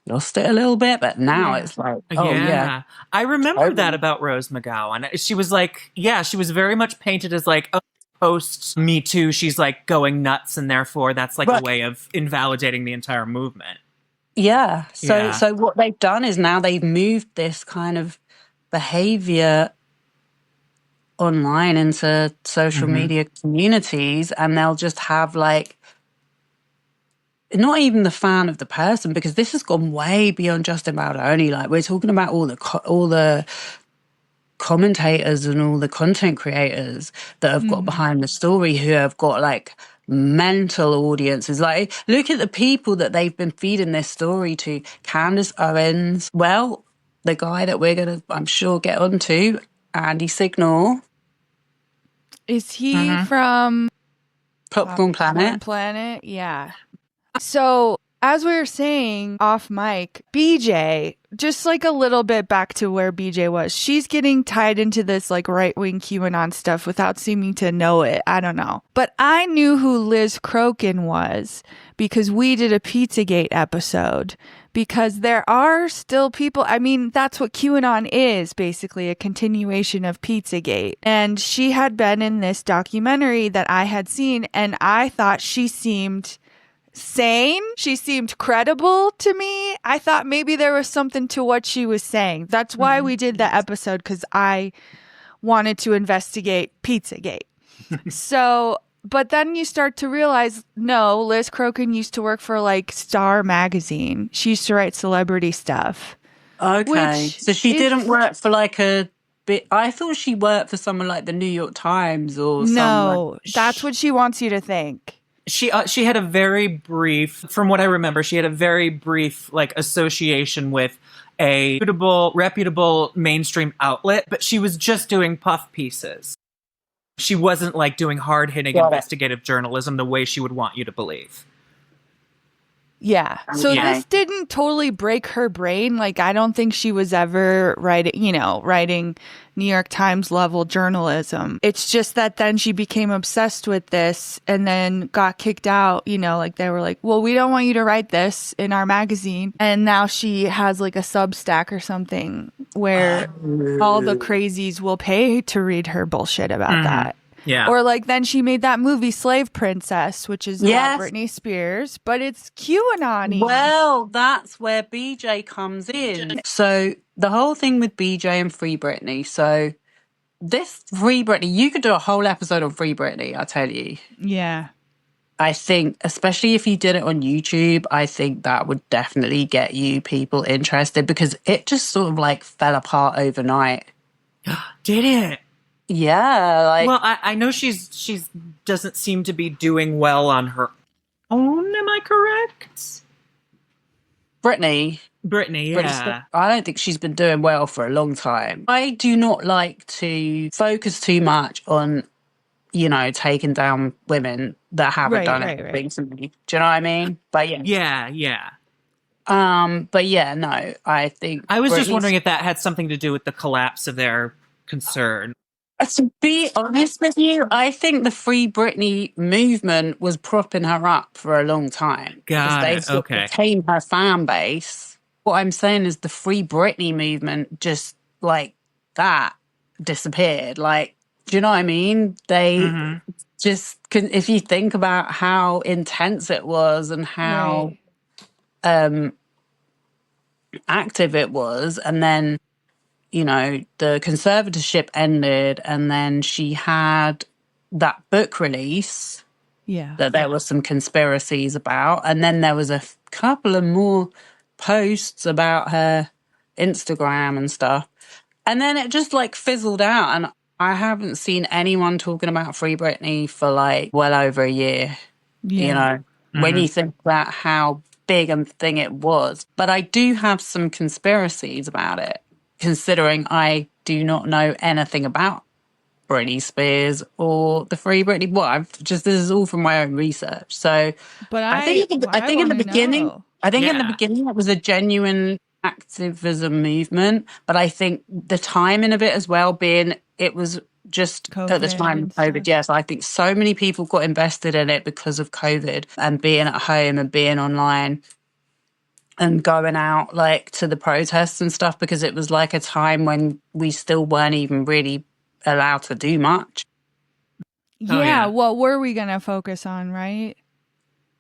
lost it a little bit, but now it's like, I remember that about Rose McGowan. She was like, she was very much painted as like, post Me Too, she's like going nuts, and therefore that's like a way of invalidating the entire movement. Yeah. So what they've done is now they've moved this kind of behavior online into social media communities, and they'll just have like, not even the fan of the person, because this has gone way beyond Justin Baldoni. Like, we're talking about all the commentators and all the content creators that have got behind the story, who have got like mental audiences. Like, look at the people that they've been feeding this story to. Candace Owens, well, the guy that we're gonna, I'm sure, get onto, Andy Signal. Is he from Popcorn Planet? Planet, yeah. So, as we were saying off mic, BJ, just like a little bit back to where BJ was, she's getting tied into this like right-wing QAnon stuff without seeming to know it. I don't know. But I knew who Liz Crokin was because we did a Pizzagate episode. Because there are still people, I mean, that's what QAnon is, basically, a continuation of Pizzagate. And she had been in this documentary that I had seen, and I thought she seemed sane. She seemed credible to me. I thought maybe there was something to what she was saying. That's why we did the episode, because I wanted to investigate Pizzagate. So, but then you start to realize, no, Liz Crokin used to work for like Star magazine. She used to write celebrity stuff. Okay. So she didn't work for like a bit. I thought she worked for someone like the New York Times or something. No, that's what she wants you to think. She had a very brief, from what I remember, she had a very brief like association with a reputable mainstream outlet, but she was just doing puff pieces. She wasn't like doing hard-hitting investigative journalism the way she would want you to believe. Yeah. So Okay. this didn't totally break her brain. Like, I don't think she was ever writing New York Times level journalism. It's just that then she became obsessed with this and then got kicked out. Like they were like, well, we don't want you to write this in our magazine. And now she has like a Substack or something where all the crazies will pay to read her bullshit about that. Yeah. Or like then she made that movie Slave Princess, which is about Britney Spears, but it's QAnon-y. Well, that's where BJ comes in. So the whole thing with BJ and Free Britney. So this Free Britney, you could do a whole episode on Free Britney, I tell you. Yeah. I think, especially if you did it on YouTube, I think that would definitely get you people interested because it just sort of like fell apart overnight. Did it? Yeah, like, well, I know she's doesn't seem to be doing well on her own. Am I correct? Britney, yeah. I don't think she's been doing well for a long time. I do not like to focus too much on, taking down women that haven't done anything to me. Do you know what I mean? But yeah. But yeah, no, I think I was just wondering if that had something to do with the collapse of their concern. To be honest with you, I think the Free Britney movement was propping her up for a long time. Got they it. sort of Okay. became her fan base. What I'm saying is the Free Britney movement just like that disappeared. Like, do you know what I mean? They just couldn't, if you think about how intense it was and how active it was, and then the conservatorship ended, and then she had that book release that there was some conspiracies about, and then there was a couple of more posts about her Instagram and stuff, and then it just like fizzled out, and I haven't seen anyone talking about Free Britney for like well over a year. When you think about how big a thing it was. But I do have some conspiracies about it, considering I do not know anything about Britney Spears or the Free Britney. Well, this is all from my own research. So, But I think in the beginning, know. in the beginning it was a genuine activism movement. But I think the timing of it as well, being it was just COVID at the time of COVID. Yes, I think so many people got invested in it because of COVID and being at home and being online and going out like to the protests and stuff, because it was like a time when we still weren't even really allowed to do much. Yeah, what were we going to focus on, right?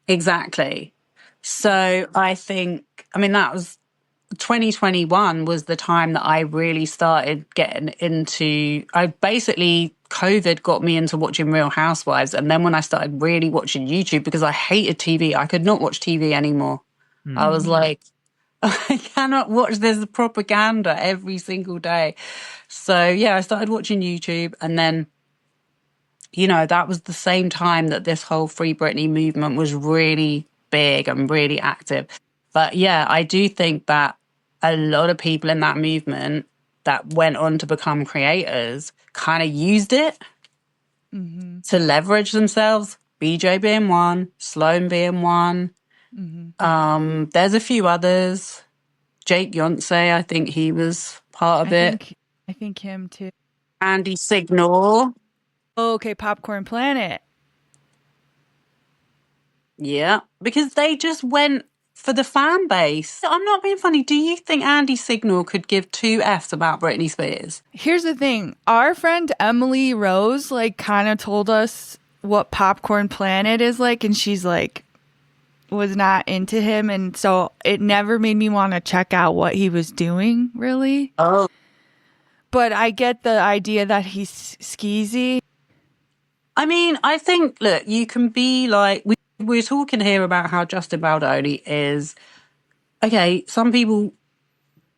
Exactly. So I think, that was 2021 was the time that I really started getting into, COVID got me into watching Real Housewives. And then when I started really watching YouTube, because I hated TV, I could not watch TV anymore. I was like, I cannot watch this propaganda every single day. So yeah, I started watching YouTube, and then, that was the same time that this whole Free Britney movement was really big and really active. But yeah, I do think that a lot of people in that movement that went on to become creators kind of used it to leverage themselves. BJ being one, Sloan being one. There's a few others. Jake Yonsei, I think he was part of it. I think him too. Andy Signal. Okay, Popcorn Planet. Yeah, because they just went for the fan base. I'm not being funny. Do you think Andy Signal could give two Fs about Britney Spears? Here's the thing. Our friend Emily Rose kind of told us what Popcorn Planet is like, and she's like, was not into him, and so it never made me want to check out what he was doing, really. Oh. But I get the idea that he's skeezy. I think, look, you can be like, we're talking here about how Justin Baldoni is, okay, some people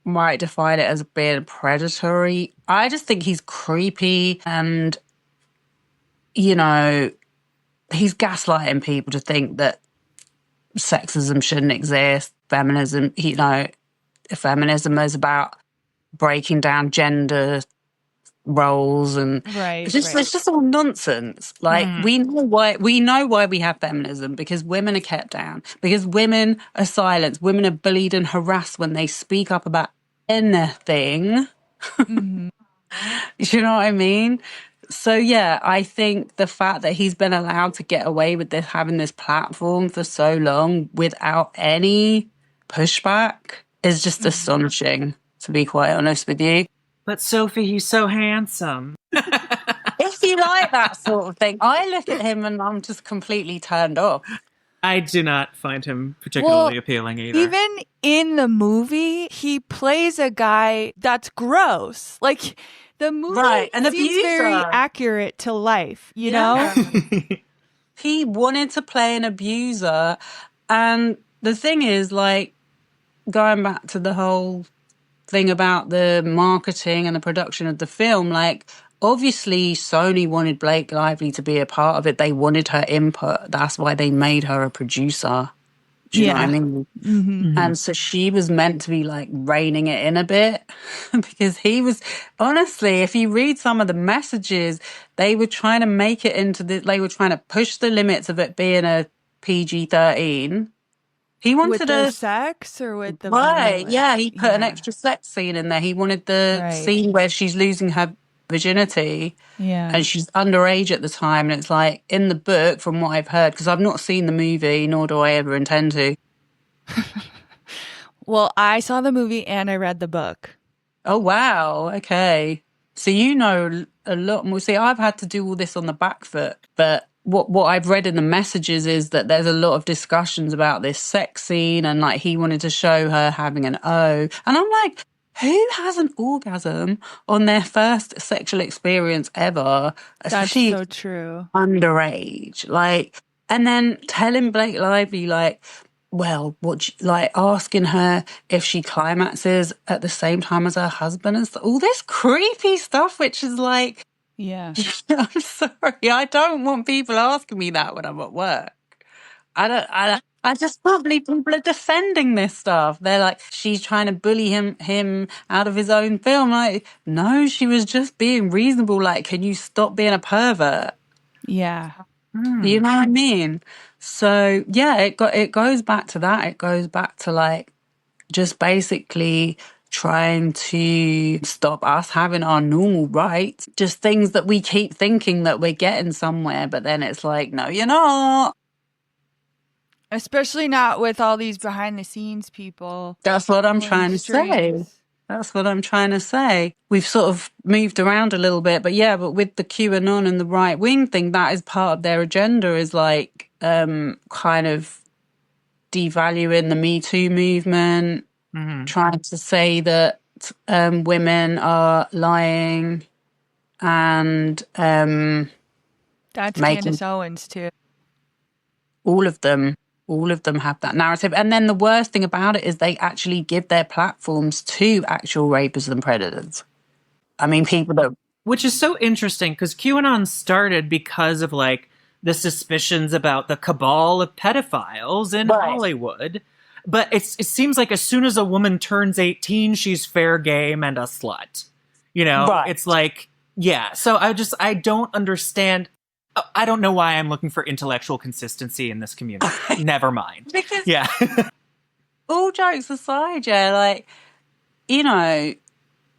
might define it as being predatory. I just think he's creepy, and, he's gaslighting people to think that sexism shouldn't exist. Feminism is about breaking down gender roles, and Right, it's just all nonsense. Like we know why we have feminism, because women are kept down, because women are silenced, women are bullied and harassed when they speak up about anything. You know what I mean? So yeah, I think the fact that he's been allowed to get away with this, having this platform for so long without any pushback, is just astonishing, to be quite honest with you. But Sophie, he's so handsome. If you like that sort of thing, I look at him and I'm just completely turned off. I do not find him particularly appealing either. Even in the movie, he plays a guy that's gross. Like, the movie an seems abuser. very accurate to life, you know? He wanted to play an abuser. And the thing is, like, going back to the whole thing about the marketing and the production of the film, like, obviously Sony wanted Blake Lively to be a part of it. They wanted her input. That's why they made her a producer. Do you know what I mean? And so she was meant to be like reining it in a bit, because he was, honestly, if you read some of the messages, they were trying to make it into they were trying to push the limits of it being a PG-13. He wanted with the sex or with the violence. Yeah, he put an extra sex scene in there. He wanted the scene where she's losing her virginity, and she's underage at the time, and it's like, in the book, from what I've heard, because I've not seen the movie, nor do I ever intend to. Well, I saw the movie and I read the book. Oh wow, okay, so you know a lot more. See, I've had to do all this on the back foot, but what I've read in the messages is that there's a lot of discussions about this sex scene, and like he wanted to show her having an O, and I'm like, who has an orgasm on their first sexual experience ever? Especially that's so true. Underage. Like, and then telling Blake Lively, like, well, like asking her if she climaxes at the same time as her husband, and all this creepy stuff, which is like, yeah, I'm sorry, I don't want people asking me that when I'm at work. I just can't believe people are defending this stuff. They're like, she's trying to bully him out of his own film. Like, no, she was just being reasonable. Like, can you stop being a pervert? Yeah. You know what I mean? So yeah, it goes back to that. It goes back to like just basically trying to stop us having our normal rights. Just things that we keep thinking that we're getting somewhere, but then it's like, no, you're not. Especially not with all these behind the scenes people. That's what I'm trying to say. That's what I'm trying to say. We've sort of moved around a little bit, but yeah, but with the QAnon and the right wing thing, that is part of their agenda, is like kind of devaluing the Me Too movement, trying to say that women are lying, and that's Candace Owens too. All of them have that narrative. And then the worst thing about it is they actually give their platforms to actual rapists and predators. I mean, people that... Which is so interesting, because QAnon started because of, like, the suspicions about the cabal of pedophiles in Hollywood. But it seems like as soon as a woman turns 18, she's fair game and a slut. You know? It's like, yeah. So I don't understand... I don't know why I'm looking for intellectual consistency in this community. Never mind. Because, all jokes aside, like, you know,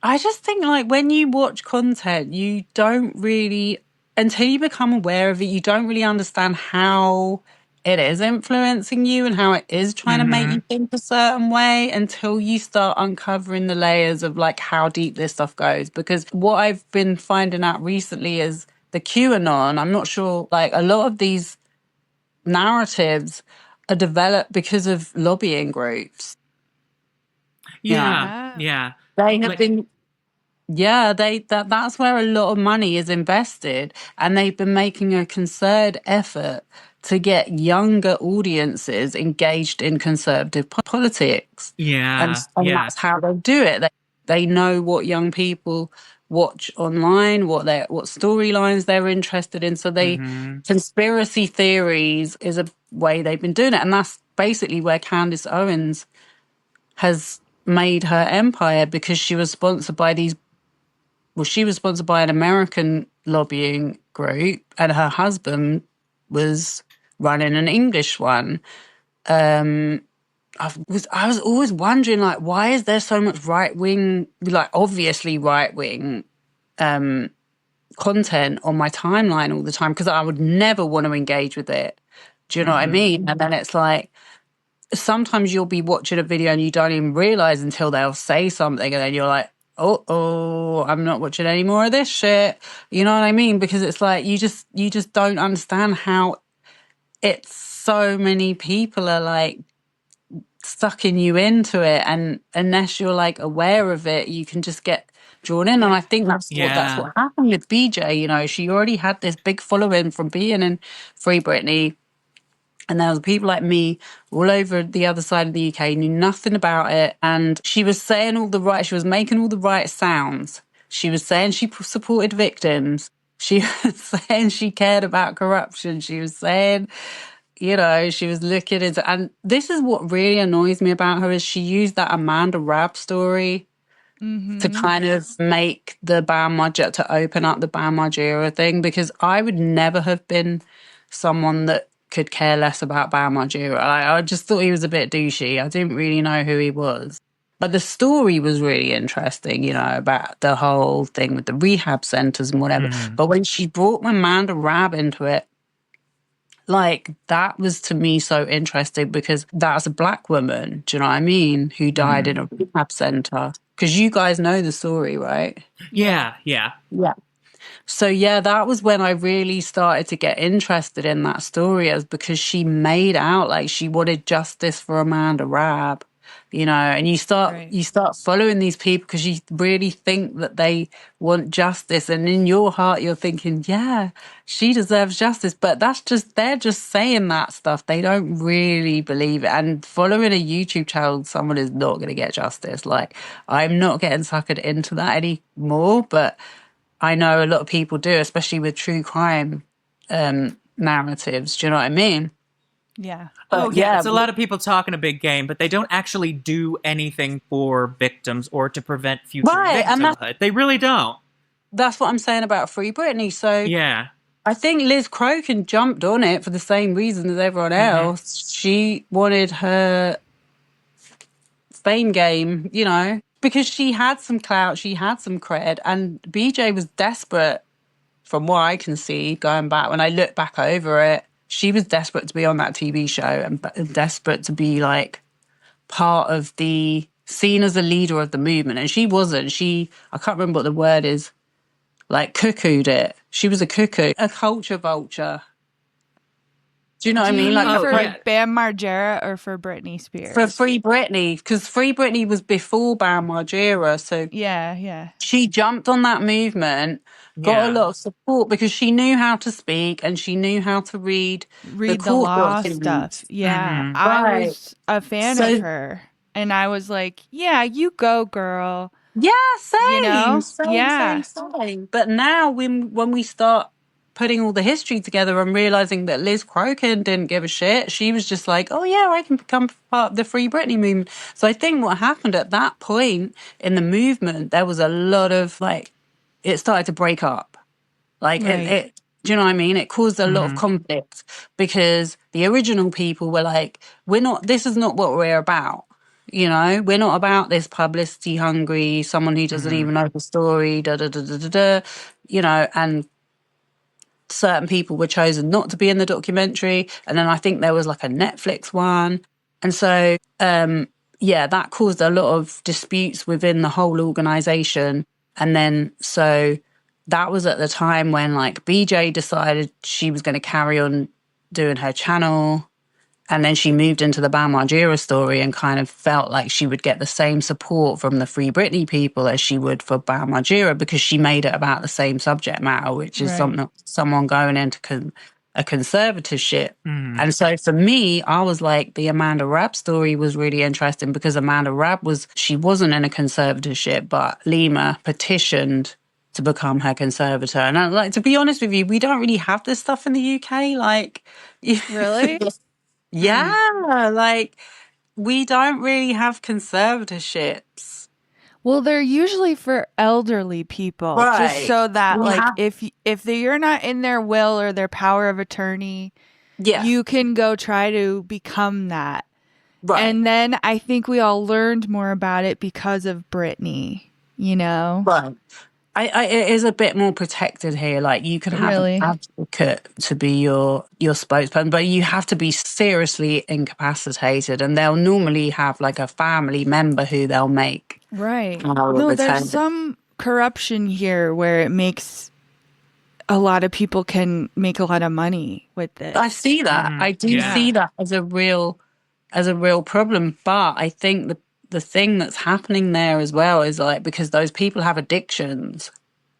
I just think, like, when you watch content, you don't really, until you become aware of it, you don't really understand how it is influencing you and how it is trying to make you think a certain way, until you start uncovering the layers of, like, how deep this stuff goes. Because what I've been finding out recently is the QAnon, I'm not sure, like, a lot of these narratives are developed because of lobbying groups. Yeah. They have been, that's where a lot of money is invested, and they've been making a concerted effort to get younger audiences engaged in conservative politics. And that's how they do it. They know what young people watch online, what storylines they're interested in. So conspiracy theories is a way they've been doing it. And that's basically where Candace Owens has made her empire, because she was sponsored by these well, she was sponsored by an American lobbying group, and her husband was running an English one. I was always wondering, like, why is there so much right wing, like obviously right wing content on my timeline all the time? Because I would never want to engage with it. Do you know what I mean? And then it's like, sometimes you'll be watching a video and you don't even realize until they'll say something, and then you're like, oh, I'm not watching any more of this shit. You know what I mean? Because it's like you just don't understand how it's so many people are like sucking you into it, and unless you're like aware of it, you can just get drawn in. And I think that's what happened with BJ. You know, she already had this big following from being in Free Britney. And there was people like me all over the other side of the UK, knew nothing about it. And she was saying she was making all the right sounds. She was saying she supported victims. She was saying she cared about corruption. She was saying, you know, she was looking into, and this is what really annoys me about her, is she used that Amanda Rabb story to kind of make the Bam Margera, to open up the Bam Margera thing, because I would never have been someone that could care less about Bam Margera. I just thought he was a bit douchey. I didn't really know who he was. But the story was really interesting, you know, about the whole thing with the rehab centers and whatever. But when she brought Amanda Rabb into it, like, that was to me so interesting, because that's a Black woman, do you know what I mean, who died in a rehab center. Because you guys know the story, right? Yeah. So, yeah, that was when I really started to get interested in that story, as because she made out like she wanted justice for Amanda Rabb, you know, and you start following these people because you really think that they want justice. And in your heart, you're thinking, yeah, she deserves justice. But they're just saying that stuff. They don't really believe it. And following a YouTube channel, someone is not going to get justice. Like, I'm not getting suckered into that anymore, but I know a lot of people do, especially with true crime narratives. Do you know what I mean? Yeah. It's a lot of people talking a big game, but they don't actually do anything for victims or to prevent future victimhood. They really don't. That's what I'm saying about Free Britney. So yeah, I think Liz Crokin jumped on it for the same reason as everyone else. She wanted her fame game, you know, because she had some clout, she had some cred, and BJ was desperate, from what I can see, going back, when I look back over it. She was desperate to be on that TV show and desperate to be like part of the seen as a leader of the movement. And she wasn't. I can't remember what the word is, like cuckooed it. She was a cuckoo, a culture vulture. Do you know what I mean? Like for Bam Margera or for Britney Spears? For Free Britney, because Free Britney was before Bam Margera. So yeah. She jumped on that movement, got a lot of support because she knew how to speak and she knew how to read the law stuff. Yeah. I was a fan of her. And I was like, yeah, you go, girl. Yeah, same. You know? Same. But now when we start putting all the history together and realizing that Liz Crokin didn't give a shit, she was just like, oh yeah, I can become part of the Free Britney movement. So I think what happened at that point in the movement, there was a lot of like, it started to break up. Like it do you know what I mean? It caused a lot of conflict because the original people were like, this is not what we're about. You know, we're not about this publicity hungry, someone who doesn't even know the story, you know, and certain people were chosen not to be in the documentary. And then I think there was like a Netflix one. And so, that caused a lot of disputes within the whole organization. And then, so that was at the time when like BJ decided she was going to carry on doing her channel. And then she moved into the Bam Margera story and kind of felt like she would get the same support from the Free Britney people as she would for Bam Margera because she made it about the same subject matter, which is someone going into a conservatorship. And so for me, I was like, the Amanda Rabb story was really interesting because Amanda Rabb she wasn't in a conservatorship, but Lima petitioned to become her conservator. And I, like, to be honest with you, we don't really have this stuff in the UK. Like, really? Yeah, like we don't really have conservatorships. Well, they're usually for elderly people, just Right. so that You like have- if you're not in their will or their power of attorney, Yeah. you can go try to become that. Right. And then I think we all learned more about it because of Britney, you know? Right. It is a bit more protected here. Like you can have Really? an advocate to be your spokesperson, but you have to be seriously incapacitated, and they'll normally have like a family member who they'll make. Right. I'll No, retain there's it. some corruption here where it makes a lot of people can make a lot of money with this. I see that. I do Yeah. see that as a real problem. But I think the thing that's happening there as well is like because those people have addictions.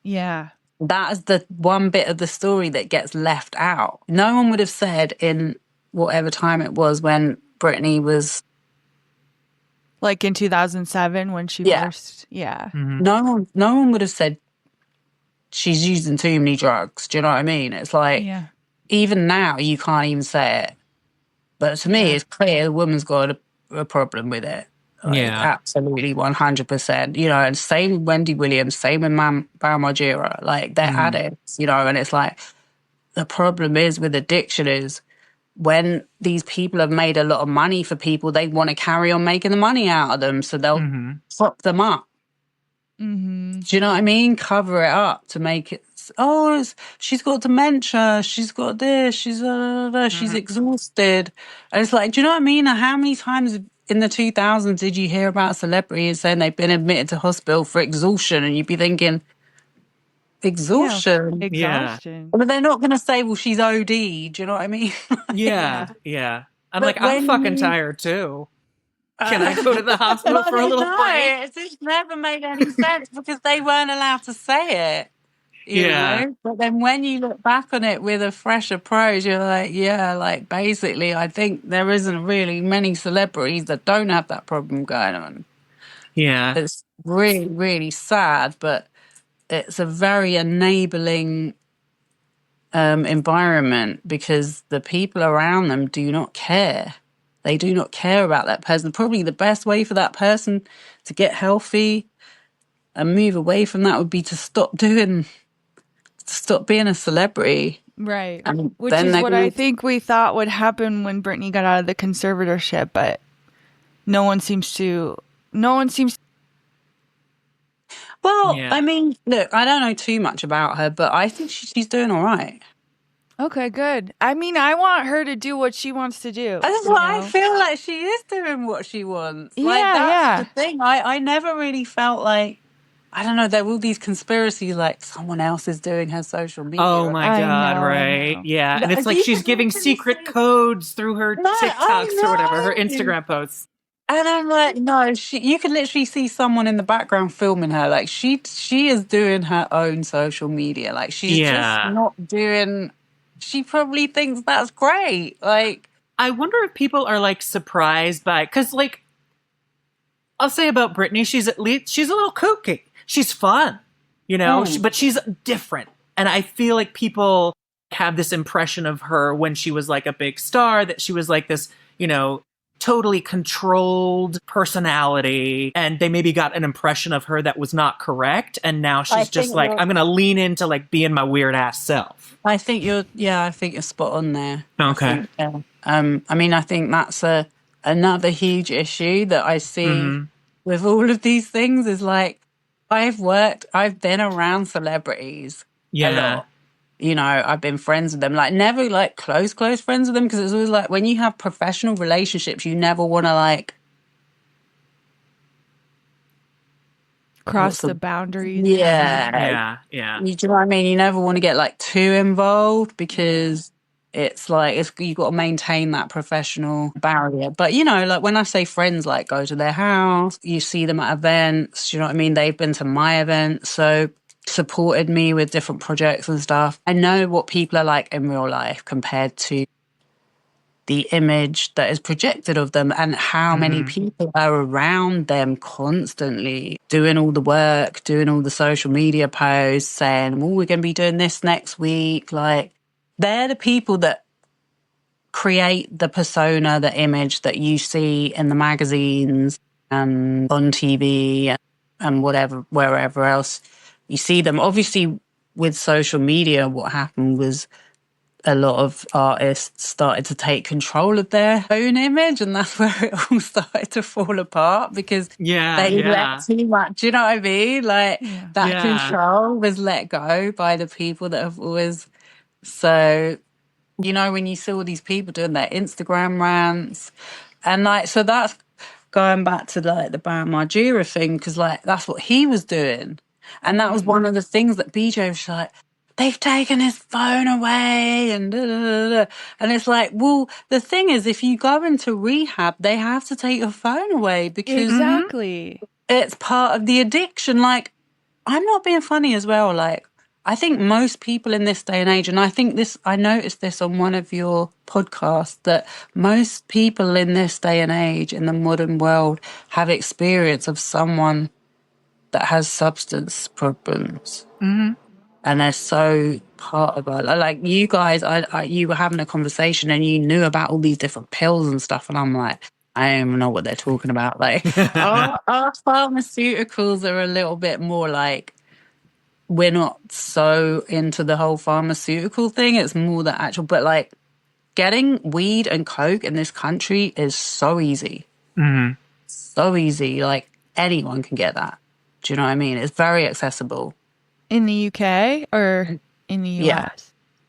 Yeah. That is the one bit of the story that gets left out. No one would have said in whatever time it was when Britney was. Like in 2007 when she Yeah. first, yeah. No one would have said she's using too many drugs. Do you know what I mean? It's like Yeah. even now you can't even say it. But to me, it's clear the woman's got a problem with it. Like, Yeah. absolutely 100%. You know, and same with Wendy Williams, same with Margera. Like they're addicts, you know, and it's like the problem is with addiction is when these people have made a lot of money for people, they want to carry on making the money out of them. So they'll fuck them up. Mm-hmm. Do you know what I mean? Cover it up to make it. She's got dementia. She's got this. She's exhausted. And it's like, do you know what I mean? How many times in the 2000s did you hear about celebrities saying they've been admitted to hospital for exhaustion? And you'd be thinking, exhaustion. Exhaustion. But they're not going to say, well, she's OD. Do you know what I mean? Yeah. Yeah. I'm But like, I'm when fucking you- tired too. Can I go to the hospital for a little break? It just never made any sense because they weren't allowed to say it. You Yeah. know? But then when you look back on it with a fresh approach, you're like, yeah, like basically, I think there isn't really many celebrities that don't have that problem going on. Yeah. It's really, really sad, but it's a very enabling environment because the people around them do not care. They do not care about that person. Probably the best way for that person to get healthy and move away from that would be to stop being a celebrity. Right. And Which then is they're what gonna- I think we thought would happen when Britney got out of the conservatorship, but no one seems Well, Yeah. I mean, look, I don't know too much about her, but I think she's doing all right. Okay, good. I mean, I want her to do what she wants to do. That's you why I know? feel like she is doing what she wants. Like, Yeah, that's the thing. I never really felt like, I don't know, there were all these conspiracies like someone else is doing her social media. Oh my I God, know, I right? know. Yeah. And No, it's like you she's can giving literally secret see- codes through her No, I TikToks or whatever, her know. Instagram posts. And I'm like, no, you can literally see someone in the background filming her. Like she is doing her own social media. Like she's Yeah. just not doing. She probably thinks that's great. Like I wonder if people are like surprised by, because like, I'll say about Britney, she's a little kooky. She's fun, you know, but she's different. And I feel like people have this impression of her when she was like a big star, that she was like this, you know, totally controlled personality, and they maybe got an impression of her that was not correct, and now she's just think like, you're- I'm gonna lean into like being my weird ass self. I think you're spot on there. Okay. Yeah. I mean, I think that's another huge issue that I see with all of these things is like, I've been around celebrities a Yeah. lot. You know, I've been friends with them, like never like close friends with them, because it's always like when you have professional relationships, you never want to like Cross the boundaries. Yeah. Yeah. You do you know what I mean? You never want to get like too involved because it's like you got to maintain that professional barrier. But you know, like when I say friends, like go to their house, you see them at events. You know what I mean? They've been to my events, so supported me with different projects and stuff. I know what people are like in real life compared to the image that is projected of them, and how many people are around them constantly doing all the work, doing all the social media posts, saying, well, we're going to be doing this next week. Like, they're the people that create the persona, the image that you see in the magazines and on TV and whatever, wherever else you see them. Obviously, with social media, what happened was a lot of artists started to take control of their own image, and that's where it all started to fall apart because they let too much. Do you know what I mean? Like that control was let go by the people that have always. So, you know, when you see all these people doing their Instagram rants, and like, so that's going back to like the band Margera thing, because like that's what he was doing, and that was one of the things that BJ was like, they've taken his phone away, and da, da, da, da. And it's like, well, the thing is, if you go into rehab, they have to take your phone away because it's part of the addiction. Like, I'm not being funny as well. Like, I think most people in this day and age, and I think this, I noticed this on one of your podcasts, that most people in this day and age in the modern world have experience of someone that has substance problems. Mm-hmm. And they're so part of it. Like you guys, you were having a conversation and you knew about all these different pills and stuff. And I'm like, I don't even know what they're talking about. Like our pharmaceuticals are a little bit more like, we're not so into the whole pharmaceutical thing. It's more the actual, but like getting weed and coke in this country is so easy. Mm-hmm. So easy. Like anyone can get that. Do you know what I mean? It's very accessible. In the UK or in the US? Yeah.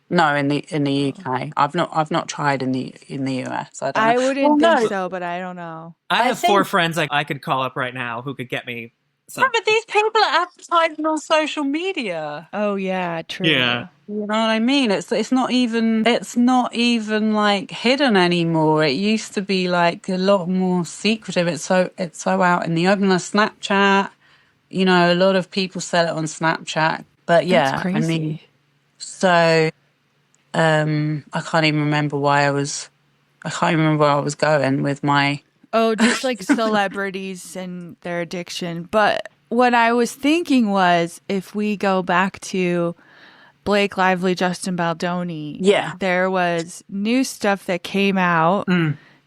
No, in the UK. I've not tried in the US. I wouldn't think so, but I don't know. I have 4 friends I could call up right now who could get me some. No, but these people are advertising on social media. Oh yeah, true. Yeah. You know what I mean? It's not even like hidden anymore. It used to be like a lot more secretive. It's so out in the open. Like Snapchat. You know, a lot of people sell it on Snapchat. But yeah, that's crazy. I mean, so I can't even remember where I was going with my... Oh, just like celebrities and their addiction. But what I was thinking was, if we go back to Blake Lively, Justin Baldoni, there was new stuff that came out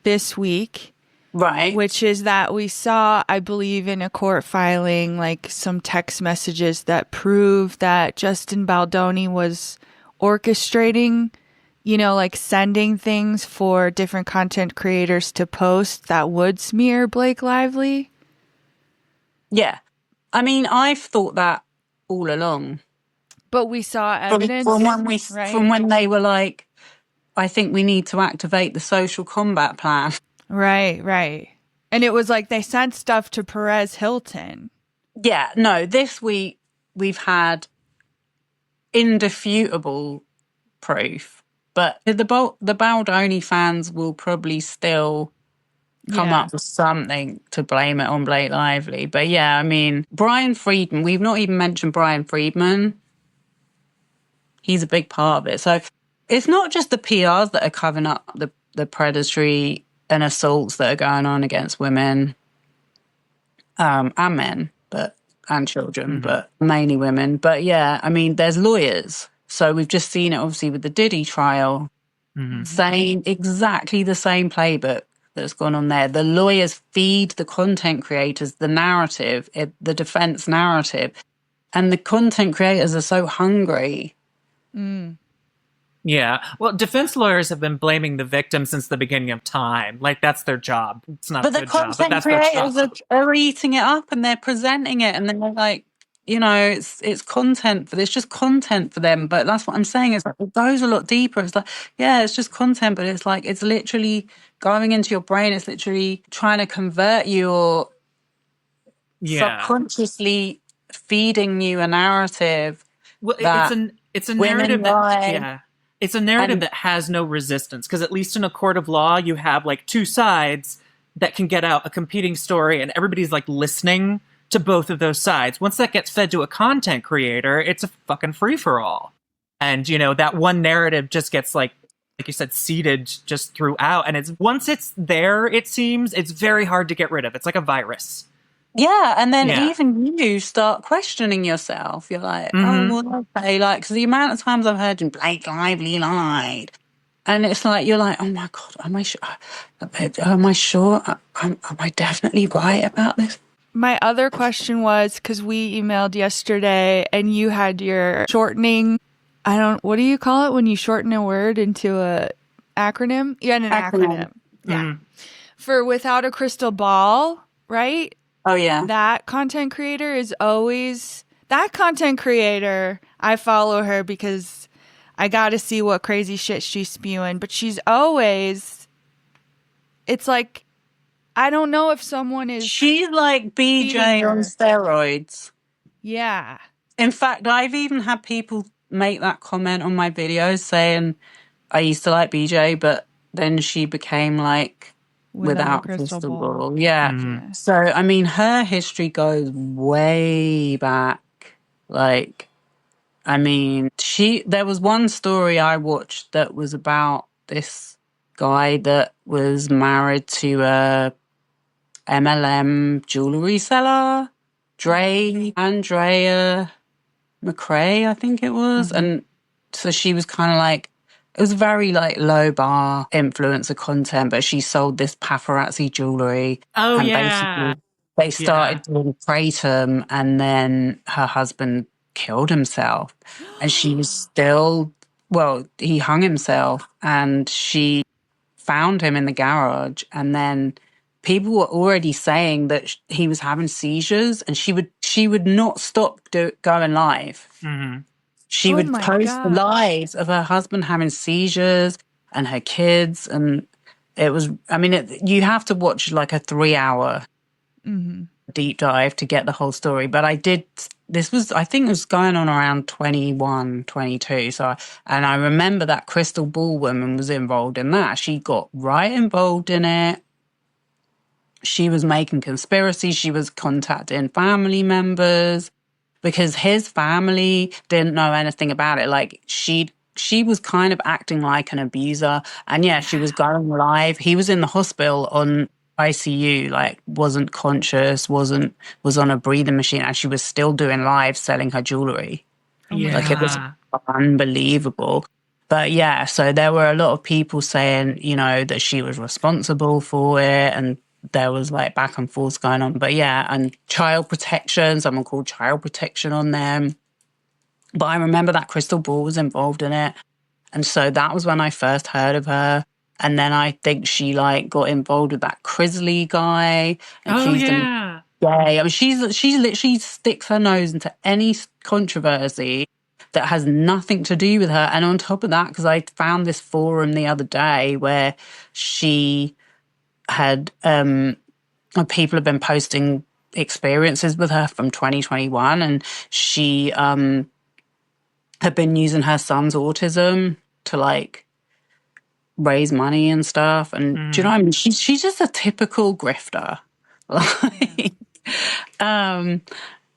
this week. Right. Which is that we saw, I believe, in a court filing, like some text messages that prove that Justin Baldoni was orchestrating, you know, like sending things for different content creators to post that would smear Blake Lively. Yeah. I mean, I've thought that all along. But we saw evidence. From when they were like, I think we need to activate the social combat plan. Right. And it was like they sent stuff to Perez Hilton. Yeah, no, this week we've had indefutable proof, but the Baldoni fans will probably still come up with something to blame it on Blake Lively. But yeah, I mean, Brian Friedman, we've not even mentioned Brian Friedman. He's a big part of it. So it's not just the PRs that are covering up the predatory and assaults that are going on against women and men, and children, but mainly women. But yeah, I mean, there's lawyers. So we've just seen it obviously with the Diddy trial. Exactly the same playbook that's gone on there. The lawyers feed the content creators the narrative, the defense narrative. And the content creators are so hungry. Yeah. Well, defense lawyers have been blaming the victim since the beginning of time. Like, that's their job. It's not a good job, but that's their job. But the content creators are eating it up and they're presenting it and they're like, you know, it's content it's just content for them. But that's what I'm saying. It's like, it goes a lot deeper. It's like, yeah, it's just content, but it's like, it's literally going into your brain. It's literally trying to convert you or subconsciously feeding you a narrative. Well, it's a narrative that, it's a narrative that has no resistance, because at least in a court of law, you have like 2 sides that can get out a competing story, and everybody's like listening to both of those sides. Once that gets fed to a content creator, it's a fucking free-for-all. And, you know, that one narrative just gets like you said, seeded just throughout. And once it's there, it seems, it's very hard to get rid of. It's like a virus. Yeah, and then even you start questioning yourself. You're like, oh, well, okay, like, because the amount of times I've heard Blake Lively lied, and it's like, you're like, oh my God, am I sure? Am I definitely right about this? my other question was, because we emailed yesterday and you had your shortening. What do you call it when you shorten a word into a acronym? Yeah, an acronym. Yeah. For Without a Crystal Ball, right? Oh, yeah. That content creator I follow her because I got to see what crazy shit she's spewing. But she's always, it's like, I don't know if someone is. She's like BJ on steroids. Yeah. In fact, I've even had people make that comment on my videos saying I used to like BJ, but then she became like without crystal ball. Yeah. Mm-hmm. So, I mean, her history goes way back. Like, I mean, there was one story I watched that was about this guy that was married to a MLM jewelry seller, Andrea McRae, I think it was. Mm-hmm. And so she was kind of like, it was very like low bar influencer content, but she sold this paparazzi jewelry. Oh, and yeah. Basically they started doing kratom, and then her husband killed himself. And she was still, he hung himself, and she found him in the garage. And then people were already saying that he was having seizures, and she would not stop going live. Mm-hmm. She would post lives of her husband having seizures and her kids. And it was, I mean, you have to watch like a 3-hour deep dive to get the whole story. But I think it was going on around 21, 22. And I remember that crystal ball woman was involved in that. She got right involved in it. She was making conspiracies. She was contacting family members because his family didn't know anything about it. Like she was kind of acting like an abuser. And yeah, she was going live. He was in the hospital on ICU, like wasn't conscious, was on a breathing machine, and she was still doing live selling her jewelry. Yeah. Like it was unbelievable. But yeah, so there were a lot of people saying, that she was responsible for it, and there was like back and forth going on. But yeah, and child protection, someone called child protection on them. But I remember that crystal ball was involved in it. And so that was when I first heard of her. And then I think she like got involved with that Crisley guy. And yeah. I mean, she literally sticks her nose into any controversy that has nothing to do with her. And on top of that, because I found this forum the other day where she had people have been posting experiences with her from 2021, and she had been using her son's autism to like raise money and stuff. And do you know what I mean? She's just a typical grifter.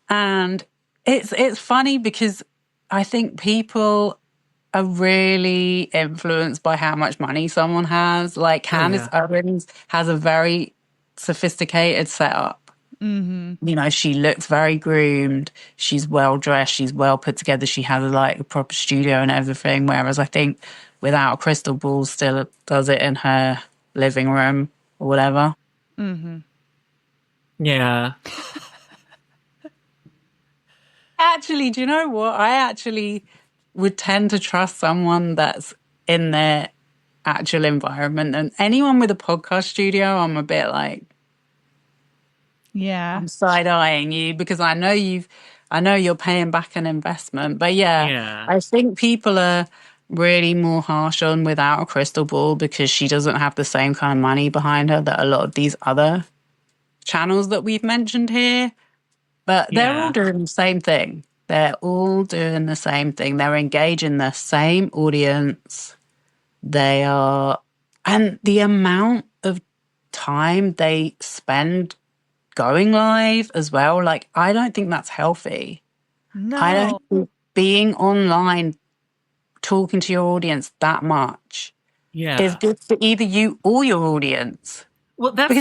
And it's funny because I think people are really influenced by how much money someone has. Like Candace Owens has a very sophisticated setup. Mm-hmm. She looks very groomed. She's well dressed. She's well put together. She has like a proper studio and everything. Whereas I think Without a Crystal Ball still does it in her living room or whatever. Mm-hmm. Yeah. Actually, do you know what? I actually would tend to trust someone that's in their actual environment. And anyone with a podcast studio, I'm a bit like, yeah, I'm side-eyeing you because I know you're paying back an investment. But yeah, I think people are really more harsh on Without a Crystal Ball because she doesn't have the same kind of money behind her that a lot of these other channels that we've mentioned here. But they're all doing the same thing. They're all doing the same thing. They're engaging the same audience. They are, and the amount of time they spend going live as well. Like, I don't think that's healthy. No. I don't think being online, talking to your audience that much is good for either you or your audience. Well, that's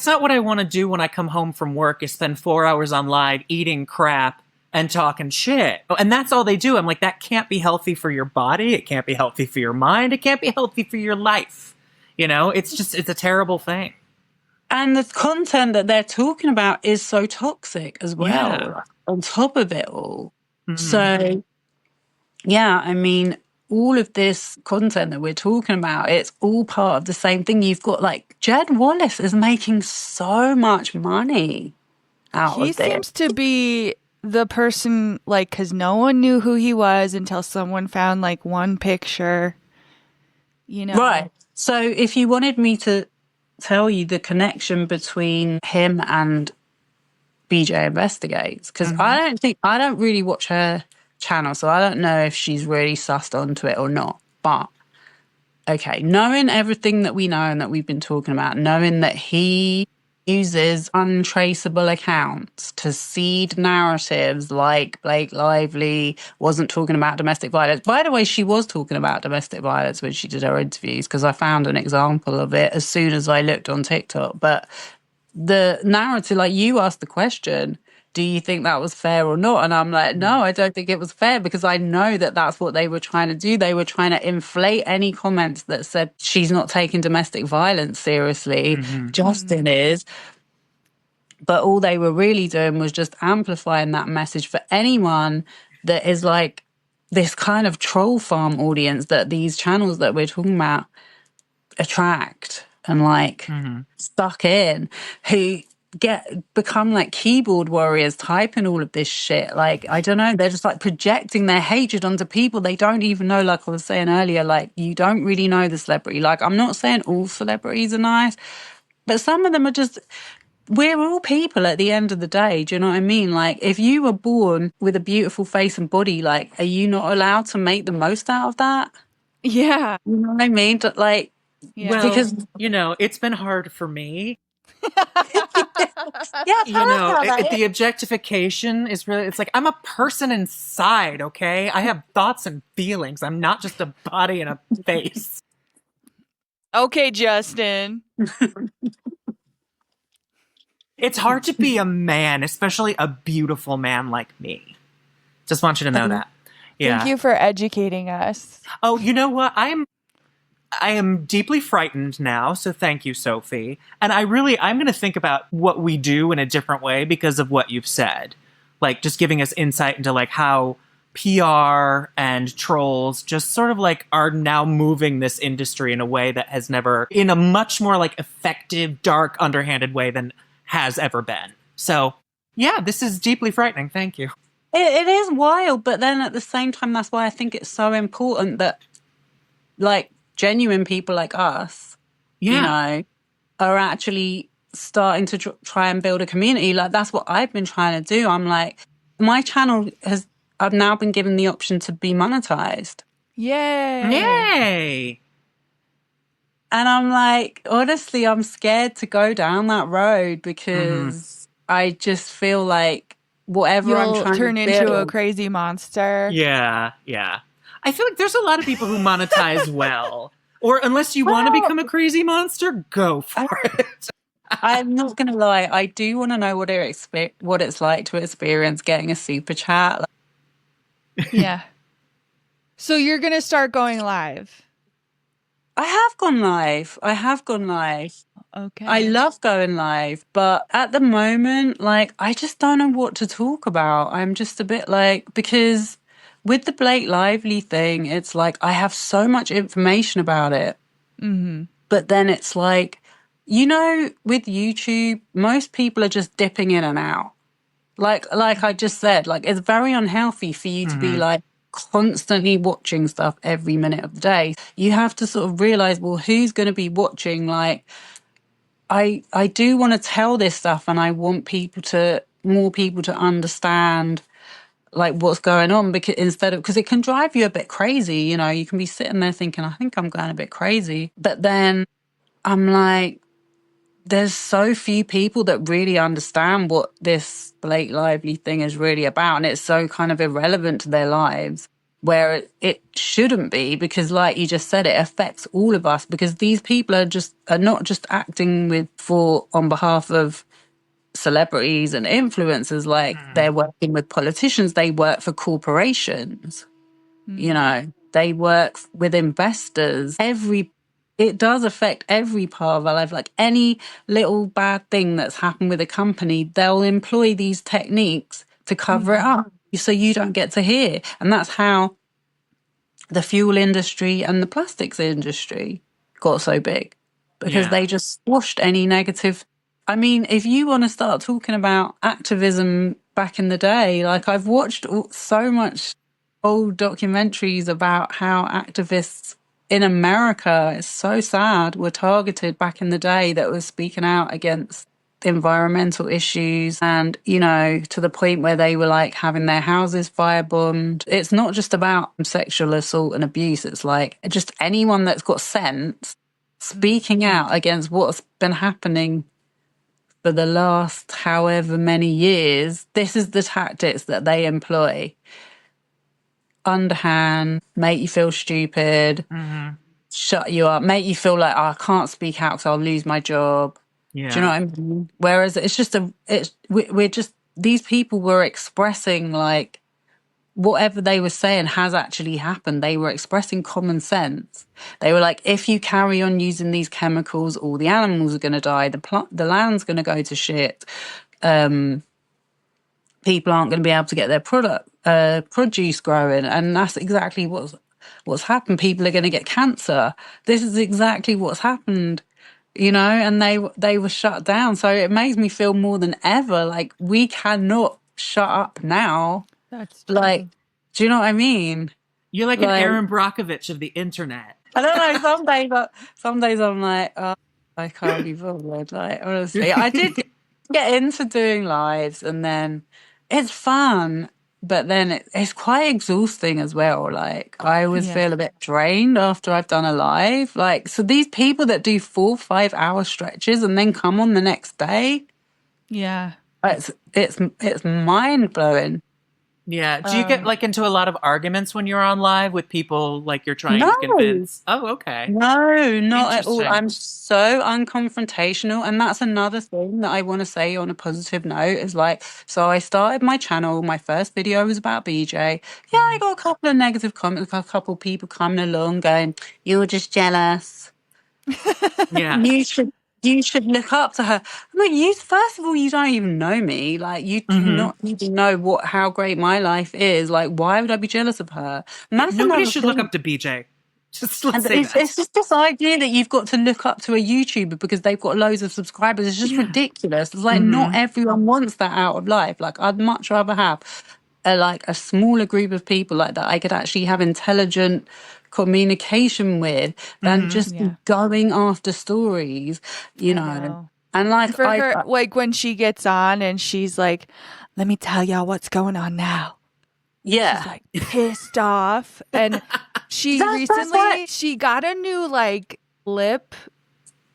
not what I want to do when I come home from work is spend 4 hours on live eating crap and talking shit. And that's all they do. I'm like, that can't be healthy for your body. It can't be healthy for your mind. It can't be healthy for your life. It's a terrible thing. And the content that they're talking about is so toxic as well, on top of it all. So, yeah, I mean, all of this content that we're talking about, it's all part of the same thing. You've got like Jed Wallace is making so much money out He of this. seems to be the person, like, because no one knew who he was until someone found like one picture, you know. Right. So if you wanted me to tell you the connection between him and BJ Investigates, because I don't really watch her channel, so I don't know if she's really sussed onto it or not. But okay, knowing everything that we know and that we've been talking about, knowing that he uses untraceable accounts to seed narratives like Blake Lively wasn't talking about domestic violence. By the way, she was talking about domestic violence when she did her interviews, because I found an example of it as soon as I looked on TikTok. But the narrative, like, you asked the question, do you think that was fair or not? And I'm like, no, I don't think it was fair, because I know that that's what they were trying to do. They were trying to inflate any comments that said she's not taking domestic violence seriously. Justin is. But all they were really doing was just amplifying that message for anyone that is like this kind of troll farm audience that these channels that we're talking about attract and like stuck in, who become like keyboard warriors typing all of this shit. Like, I don't know, they're just like projecting their hatred onto people they don't even know. Like I was saying earlier, like, you don't really know the celebrity. Like, I'm not saying all celebrities are nice, but some of them are just, we're all people at the end of the day. Do you know what I mean? Like, if you were born with a beautiful face and body, like, are you not allowed to make the most out of that? Yeah. You know what I mean? Like, well, because, you know, it's been hard for me. Yeah, you know, the objectification is really, it's like, I'm a person inside, okay? I have thoughts and feelings. I'm not just a body and a face. Okay, Justin. It's hard to be a man, especially a beautiful man like me. Just want you to know that. Yeah. Thank you for educating us. Oh, you know what? I am deeply frightened now, so thank you, Sophie. And I'm going to think about what we do in a different way because of what you've said. Like, just giving us insight into, like, how PR and trolls just sort of, like, are now moving this industry in a way that has never, in a much more, like, effective, dark, underhanded way than has ever been. So, yeah, this is deeply frightening. Thank you. It is wild, but then at the same time, that's why I think it's so important that, like, genuine people like us, you know, are actually starting to try and build a community. Like, that's what I've been trying to do. I'm like, my channel I've now been given the option to be monetized. Yay! And I'm like, honestly, I'm scared to go down that road because I just feel like whatever I'm trying to turn into a crazy monster. Yeah. I feel like there's a lot of people who monetize well. Or unless you want to become a crazy monster, go for it. I'm not going to lie. I do want to know what it's like to experience getting a super chat. Yeah. So you're going to start going live? I have gone live. Okay. I love going live, but at the moment, like, I just don't know what to talk about. I'm just a bit like, because with the Blake Lively thing, it's like I have so much information about it. But then it's like, you know, with YouTube, most people are just dipping in and out. Like I just said, like, it's very unhealthy for you to be like constantly watching stuff every minute of the day. You have to sort of realize, well, who's going to be watching? Like, I do want to tell this stuff, and I want more people to understand, like, what's going on, because it can drive you a bit crazy. You know, you can be sitting there thinking, I think I'm going a bit crazy. But then I'm like, there's so few people that really understand what this Blake Lively thing is really about. And it's so kind of irrelevant to their lives, where it shouldn't be, because like you just said, it affects all of us, because these people are not just acting on behalf of celebrities and influencers. Like, they're working with politicians, they work for corporations, you know, they work with investors. Every it does affect every part of our life. Like any little bad thing that's happened with a company, they'll employ these techniques to cover it up so you don't get to hear. And that's how the fuel industry and the plastics industry got so big, because they just squashed any negative. I mean, if you want to start talking about activism back in the day, like I've watched so much old documentaries about how activists in America, it's so sad, were targeted back in the day that was speaking out against environmental issues, and, you know, to the point where they were like having their houses firebombed. It's not just about sexual assault and abuse. It's like just anyone that's got sense speaking out against what's been happening for the last however many years. This is the tactics that they employ. Underhand, make you feel stupid, shut you up, make you feel like, oh, I can't speak out because I'll lose my job. Yeah. Do you know what I mean? Whereas it's just we're just, these people were expressing like whatever they were saying has actually happened. They were expressing common sense. They were like, if you carry on using these chemicals, all the animals are going to die. The land's going to go to shit. People aren't going to be able to get their produce growing, and that's exactly what's happened. People are going to get cancer. This is exactly what's happened, you know. And they were shut down. So it makes me feel more than ever like we cannot shut up now. That's true. Like, do you know what I mean? You're like an Aaron Brockovich of the internet. I don't know. Some days I'm like, oh, I can't be bothered. Like, honestly, I did get into doing lives, and then it's fun, but then it's quite exhausting as well. Like, I always feel a bit drained after I've done a live. Like, so these people that do 4-5 hour stretches and then come on the next day, it's mind blowing. Yeah. Do you get like into a lot of arguments when you're on live with people like you're trying to convince? Oh, okay. No, not at all. I'm so unconfrontational. And that's another thing that I want to say on a positive note is like, so I started my channel. My first video was about BJ. Yeah, I got a couple of negative comments, a couple of people coming along going, you were just jealous. Yeah. You should look up to her. I'm like, first of all, you don't even know me. Like, you do not even know how great my life is. Like, why would I be jealous of her? And that's nobody should look up to BJ. It's just this idea that you've got to look up to a YouTuber because they've got loads of subscribers. It's just ridiculous. It's like not everyone wants that out of life. Like, I'd much rather have a smaller group of people like that I could actually have intelligent communication with than just going after stories, you know. And like for her, like when she gets on and she's like, let me tell y'all what's going on now. Yeah. She's like pissed off. And she recently, she got a new like lip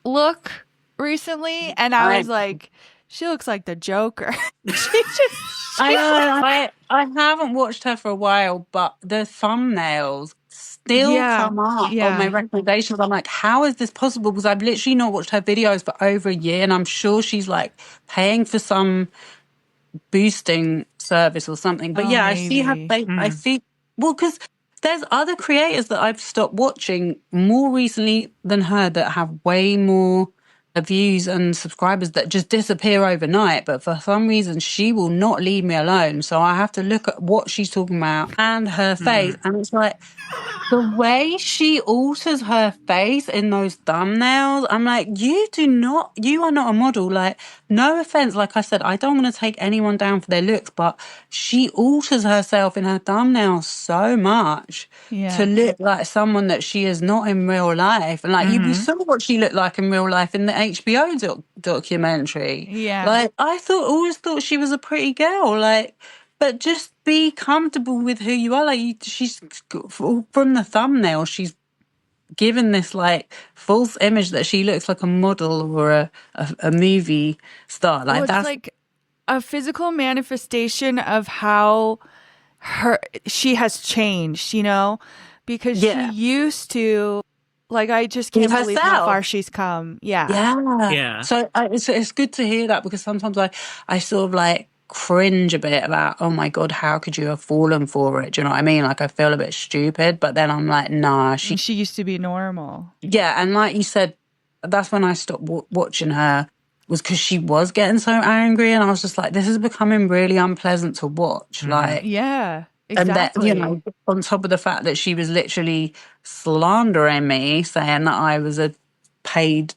look recently. And I was like, she looks like the Joker. I haven't watched her for a while, but the thumbnails still come up on my recommendations. I'm like, how is this possible? Because I've literally not watched her videos for over a year, and I'm sure she's like paying for some boosting service or something. But maybe. I see her. I see. Well, because there's other creators that I've stopped watching more recently than her that have way more views and subscribers that just disappear overnight, but for some reason she will not leave me alone, so I have to look at what she's talking about and her face. And it's like the way she alters her face in those thumbnails, I'm like, you are not a model. Like, no offense, like I said, I don't want to take anyone down for their looks, but she alters herself in her thumbnails so much to look like someone that she is not in real life. And like you saw what she looked like in real life in the HBO documentary. Yeah. Like, I always thought she was a pretty girl. Like, but just be comfortable with who you are. Like, she's from the thumbnail, she's given this like false image that she looks like a model or a movie star. Like, that's like a physical manifestation of how she has changed, you know, because she used to. Like, I just can't believe how far she's come. Yeah. So it's good to hear that, because sometimes I sort of like cringe a bit about, oh my God, how could you have fallen for it? Do you know what I mean? Like, I feel a bit stupid, but then I'm like, nah, She used to be normal. yeah. And like you said, that's when I stopped watching her, was because she was getting so angry. And I was just like, this is becoming really unpleasant to watch. Like, Yeah, and that, exactly. you know, on top of the fact that she was literally slandering me, saying that I was a paid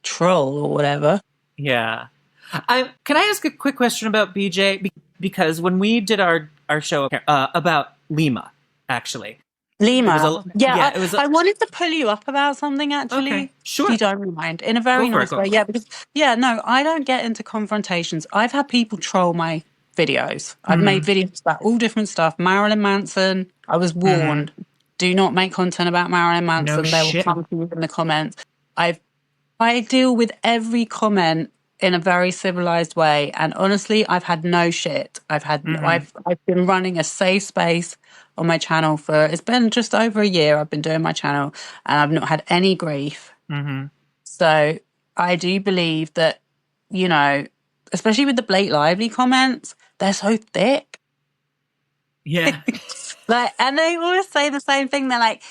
troll or whatever. Yeah. Can I ask a quick question about BJ? Because when we did our show about Lima, actually. Lima. It was I wanted to pull you up about something, actually. Okay, sure. If you don't mind. In a very nice way. Yeah, because, no, I don't get into confrontations. I've had people troll my videos. I've made videos about all different stuff. Marilyn Manson, I was warned. Do not make content about Marilyn Manson. They will come to you in the comments. I deal with every comment in a very civilized way, and honestly, I've had no shit. I've been running a safe space on my channel it's been just over a year. I've been doing my channel, and I've not had any grief. So I do believe that, you know, especially with the Blake Lively comments, they're so thick. Yeah. Like, and they always say the same thing. They're like,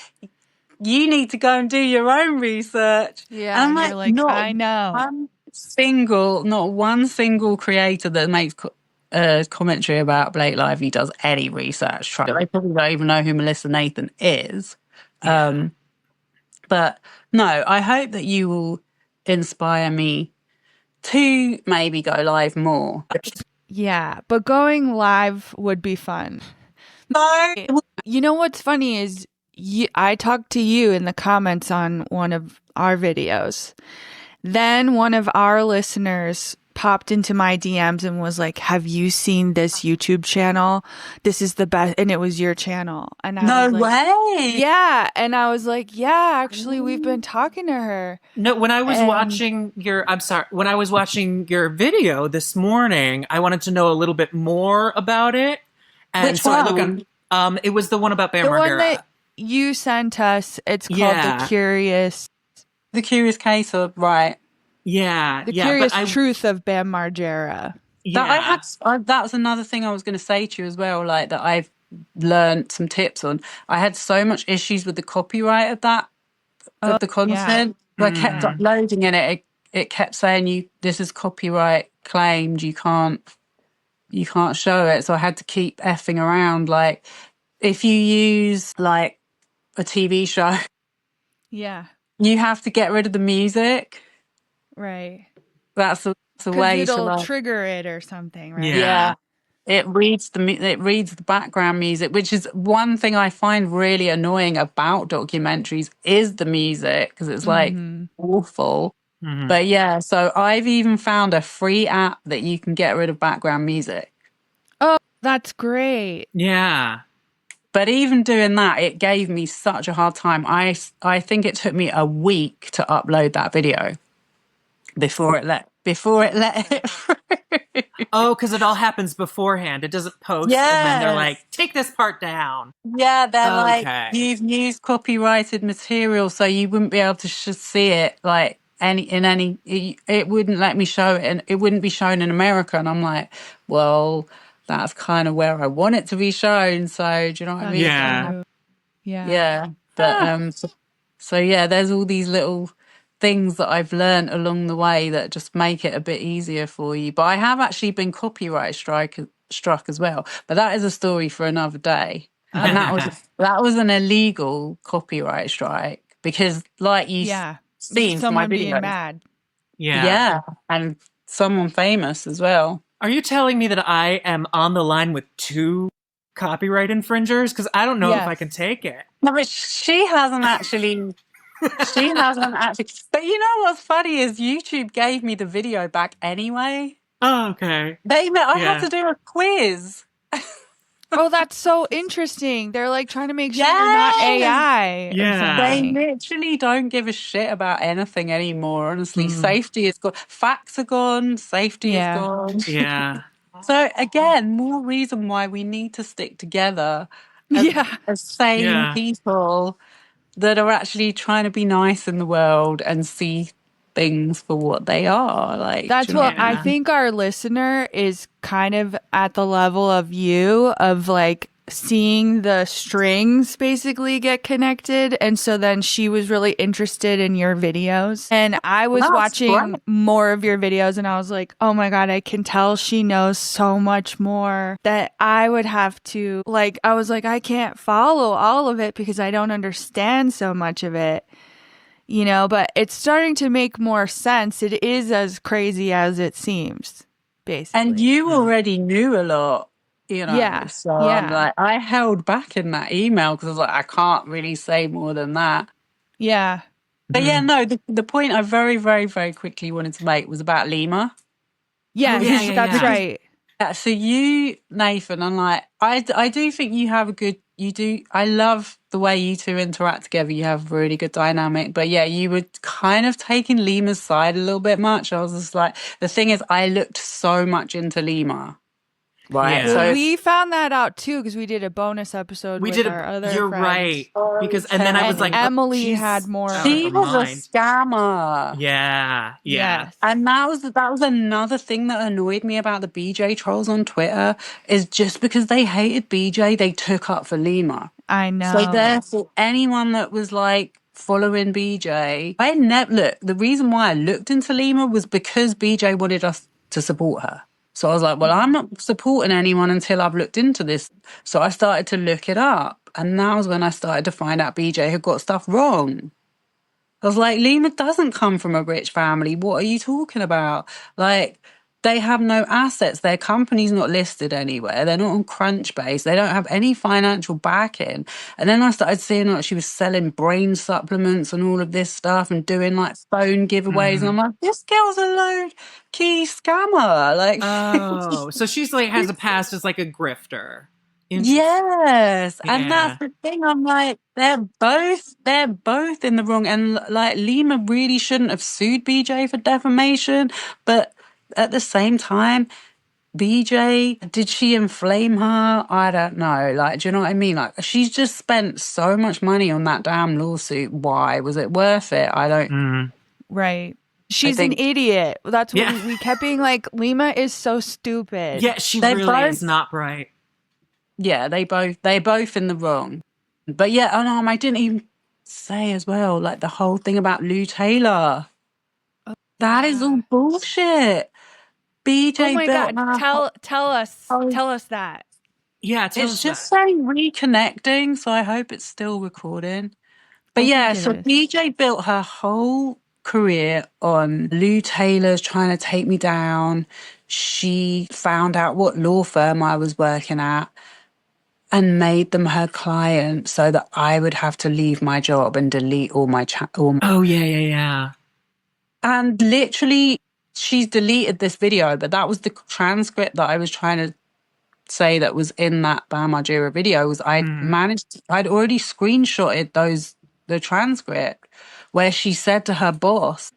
you need to go and do your own research. Yeah, and you're like, I know. Not one single creator that makes commentary about Blake Lively does any research. They probably don't even know who Melissa Nathan is. Yeah. But no, I hope that you will inspire me to maybe go live more. Yeah, but going live would be fun. No. You know what's funny is I talked to you in the comments on one of our videos. Then one of our listeners popped into my DMs and was like, have you seen this YouTube channel? This is the best. And it was your channel. And I was like, way. Yeah. And I was like, yeah, actually, we've been talking to her. No, when I was watching when I was watching your video this morning, I wanted to know a little bit more about it. And Which so one? I look at, it was the one about Bam The Margera. one that you sent us, it's called The Curious Case of, right. Yeah. The Curious Truth of Bam Margera. Yeah. That was another thing I was going to say to you as well, like that I've learned some tips on. I had so much issues with the copyright of the content. I kept uploading it. It kept saying this is copyright claimed. You can't show it. So I had to keep effing around. Like if you use like a TV show, you have to get rid of the music. Right. That's the way it'll trigger it or something, right? Yeah. It reads the background music, which is one thing I find really annoying about documentaries is the music, because it's like awful. But yeah, so I've even found a free app that you can get rid of background music. Oh, that's great. Yeah. But even doing that, it gave me such a hard time. I think it took me a week to upload that video before it let it through. Oh, because it all happens beforehand. It doesn't post, and then they're like, take this part down. Yeah, they're like, you've used copyrighted material, so you wouldn't be able to see it like it wouldn't let me show it, and it wouldn't be shown in America. And I'm like, well, that's kind of where I want it to be shown. So do you know what I mean? Yeah. Yeah. But so yeah, there's all these little things that I've learned along the way that just make it a bit easier for you. But I have actually been copyright struck as well. But that is a story for another day. And that was an illegal copyright strike because, like you seen from my someone video, being mad. Yeah, and someone famous as well. Are you telling me that I am on the line with two copyright infringers? Because I don't know if I can take it. No, but she hasn't actually. She hasn't actually. But you know what's funny is YouTube gave me the video back anyway. Oh, okay. I had to do a quiz. Oh, that's so interesting. They're like trying to make sure you're not AI. Yeah. They literally don't give a shit about anything anymore. Honestly, safety is gone. Facts are gone. Safety is gone. Yeah. So again, more reason why we need to stick together as sane people that are actually trying to be nice in the world and see things for what they are. Like, That's do you know what I think our listener is kind of at the level of you, of like seeing the strings basically get connected. And so then she was really interested in your videos. And I was watching more of your videos and I was like, oh my God, I can tell she knows so much more that I would have to, like, I was like, I can't follow all of it because I don't understand so much of it. You know, but it's starting to make more sense. It is as crazy as it seems, basically. And you already knew a lot, you know. Yeah. So I'm like, I held back in that email because I was like, I can't really say more than that. Yeah. But yeah, no, the point I very, very, very quickly wanted to make was about Lima. Yes, that's right. Yeah, so you, Nathan, I'm like, I do think you have a good, I love the way you two interact together. You have a really good dynamic. But yeah, you were kind of taking Lima's side a little bit much. I was just like, the thing is, I looked so much into Lima. Right. Well, So we found that out too because we did a bonus episode with our other You're friends. right. Because and then I was like, Emily had more. She was a scammer. Yeah. Yes. And that was another thing that annoyed me about the BJ trolls on Twitter, is just because they hated BJ, they took up for Lima. I know. So therefore, anyone that was like following BJ, look, the reason why I looked into Lima was because BJ wanted us to support her. So I was like, well, I'm not supporting anyone until I've looked into this. So I started to look it up. And that was when I started to find out BJ had got stuff wrong. I was like, Lima doesn't come from a rich family. What are you talking about? Like, they have no assets. Their company's not listed anywhere. They're not on Crunchbase. They don't have any financial backing. And then I started seeing like she was selling brain supplements and all of this stuff and doing like phone giveaways. And I'm like, this girl's a low-key scammer. Like, oh, so she's like has a past as like a grifter. Yes. And that's the thing. I'm like, they're both in the wrong. And like Lima really shouldn't have sued BJ for defamation. But at the same time, BJ, did she inflame her? I don't know. Like, do you know what I mean? Like, she's just spent so much money on that damn lawsuit. Why? Was it worth it? I don't. Right. She's an idiot. That's what we kept being like, Lima is so stupid. Yeah, she really is not bright. Yeah, they both in the wrong. But yeah, I didn't even say as well, like the whole thing about Lou Taylor. That is all bullshit. BJ oh my built God, tell us that. Yeah, it's just saying reconnecting, so I hope it's still recording. But yeah, so BJ built her whole career on Lou Taylor's trying to take me down. She found out what law firm I was working at and made them her client so that I would have to leave my job and delete all my Oh, yeah. And literally, she's deleted this video, but that was the transcript that I was trying to say that was in that Margera video. Was I'd already screenshotted the transcript where she said to her boss,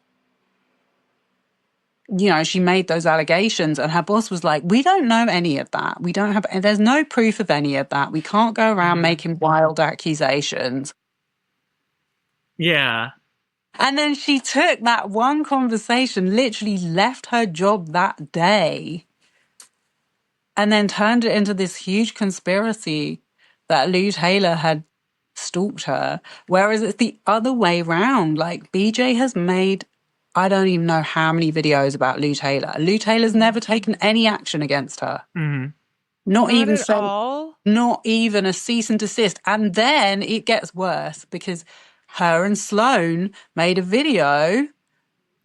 you know, she made those allegations and her boss was like, we don't know any of that. There's no proof of any of that. We can't go around making wild accusations. Yeah. And then she took that one conversation, literally left her job that day, and then turned it into this huge conspiracy that Lou Taylor had stalked her. Whereas it's the other way round. Like, BJ has made, I don't even know how many videos about Lou Taylor. Lou Taylor's never taken any action against her. Not even at all. Not even a cease and desist. And then it gets worse because her and Sloan made a video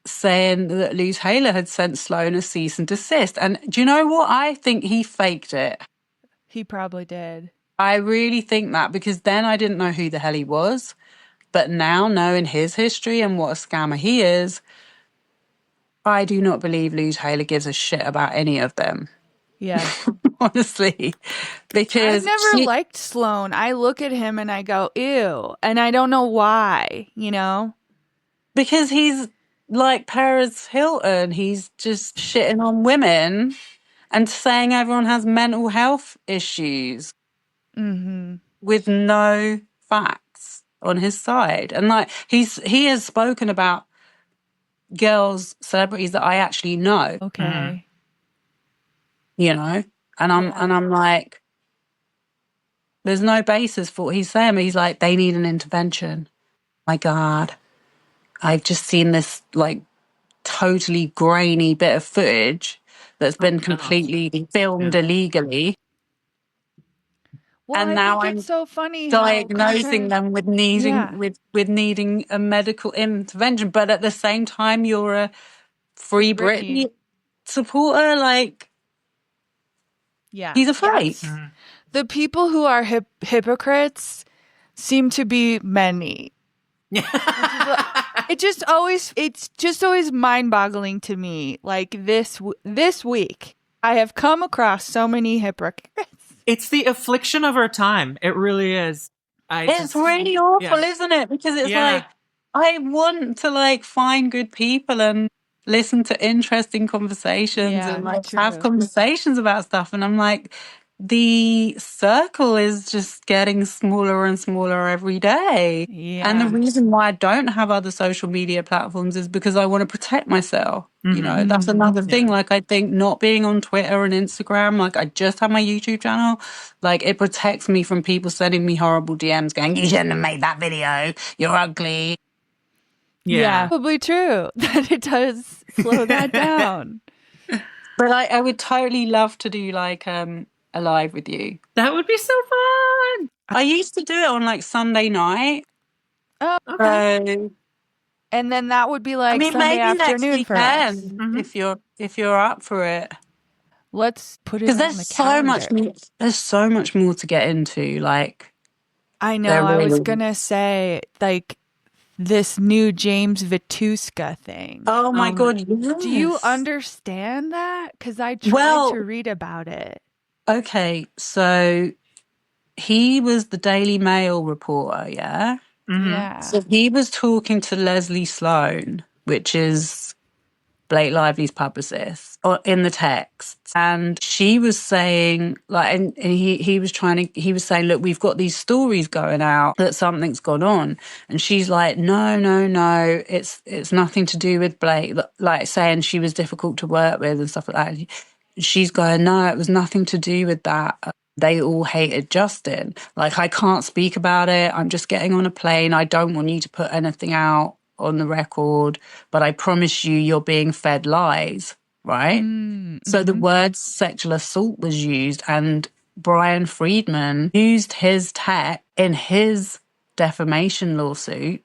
saying that Lou Taylor had sent Sloan a cease and desist. And do you know what? I think he faked it. He probably did. I really think that, because then I didn't know who the hell he was. But now, knowing his history and what a scammer he is, I do not believe Lou Taylor gives a shit about any of them. Yeah. Honestly. Because I've never liked Sloan. I look at him and I go, ew. And I don't know why, you know? Because he's like Paris Hilton. He's just shitting on women and saying everyone has mental health issues with no facts on his side. And like he has spoken about girls, celebrities that I actually know. Okay. You know, and I'm like, there's no basis for what he's saying. But he's like, they need an intervention. My God, I've just seen this like totally grainy bit of footage that's been completely filmed illegally. Well, And I now think I'm it's so funny diagnosing them with needing with needing a medical intervention, but at the same time you're a free Britney supporter. Like, he's a fake. The people who are hypocrites seem to be many. It's just always mind-boggling to me. Like this week, I have come across so many hypocrites. It's the affliction of our time. It really is. It's really awful, isn't it? Because it's like, I want to like find good people and listen to interesting conversations and like have conversations about stuff. And I'm like, the circle is just getting smaller and smaller every day. Yeah. And the reason why I don't have other social media platforms is because I want to protect myself. You know, that's another thing. Like, I think not being on Twitter and Instagram, like, I just have my YouTube channel, like, it protects me from people sending me horrible DMs going, you shouldn't have made that video, you're ugly. Yeah, probably true that it does slow that down. But I would totally love to do like a live with you. That would be so fun. I used to do it on like Sunday night. Oh, okay. And then that would be like Sunday afternoon for us. If you're up for it. Let's put it on the calendar. There's so much more to get into. Like, I know. I was gonna say like this new James Vittuscka thing. Oh my God! Yes. Do you understand that? Because I tried to read about it. Okay, so he was the Daily Mail reporter, yeah? Yeah. So he was talking to Leslie Sloan, which is Blake Lively's publicist, or in the text. And she was saying, like, and he was saying, look, we've got these stories going out that something's gone on. And she's like, no, it's nothing to do with Blake, like saying she was difficult to work with and stuff like that. She's going, no, it was nothing to do with that. They all hated Justin. Like, I can't speak about it. I'm just getting on a plane. I don't want you to put anything out on the record, but I promise you're being fed lies, right? So the word sexual assault was used, and Brian Friedman used his tech in his defamation lawsuit.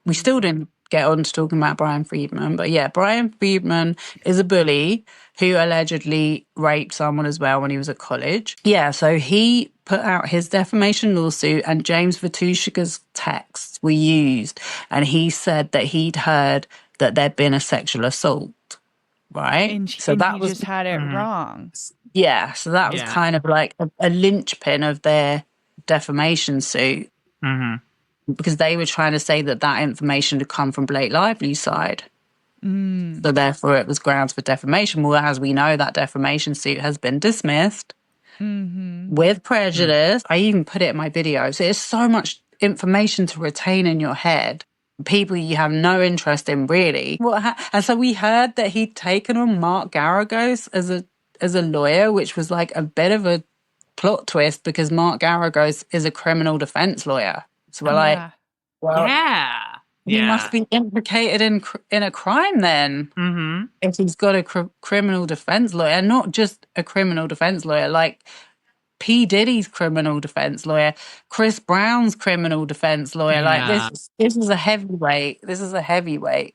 We still didn't get on to talking about Brian Friedman, but yeah, Brian Friedman is a bully who allegedly raped someone as well when he was at college. Yeah, so he put out his defamation lawsuit, and James Vittuscka's texts were used, and he said that he'd heard that there'd been a sexual assault, right? And he just had it wrong. Yeah, so that was kind of like a linchpin of their defamation suit. Because they were trying to say that information had come from Blake Lively's side. So therefore it was grounds for defamation. Well, as we know, that defamation suit has been dismissed with prejudice. I even put it in my video. So it's so much information to retain in your head. People you have no interest in, really. And so we heard that he'd taken on Mark Garagos as a lawyer, which was like a bit of a plot twist because Mark Garagos is a criminal defense lawyer. So we're like, well, he must be implicated in a crime then. If he's got a criminal defense lawyer, not just a criminal defense lawyer, like P. Diddy's criminal defense lawyer, Chris Brown's criminal defense lawyer. Like this is a heavyweight. This is a heavyweight.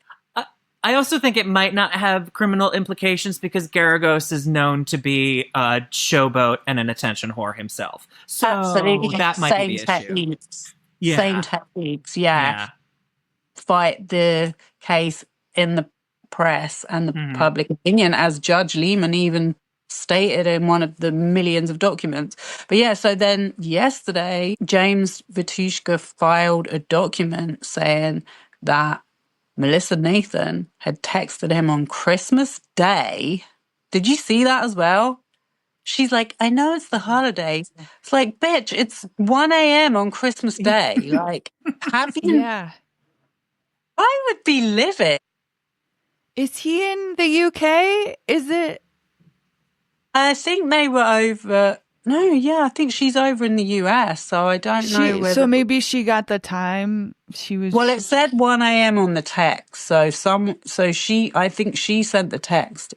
I also think it might not have criminal implications because Garagos is known to be a showboat and an attention whore himself. So absolutely, that might be the techniques. issue. Same techniques, fight the case in the press and the public opinion, as Judge Lima even stated in one of the millions of documents. But yeah, so then yesterday, James Vittuscka filed a document saying that Melissa Nathan had texted him on Christmas Day. Did you see that as well? She's like, I know it's the holidays. It's like, bitch, it's 1 a.m. on Christmas Day. Like, have you? Yeah. I would be livid. Is he in the UK? Is it? I think they were over. No, yeah, I think she's over in the US. So I don't know whether. So maybe she got the time. She was. Well, it said 1 a.m. on the text. So I think she sent the text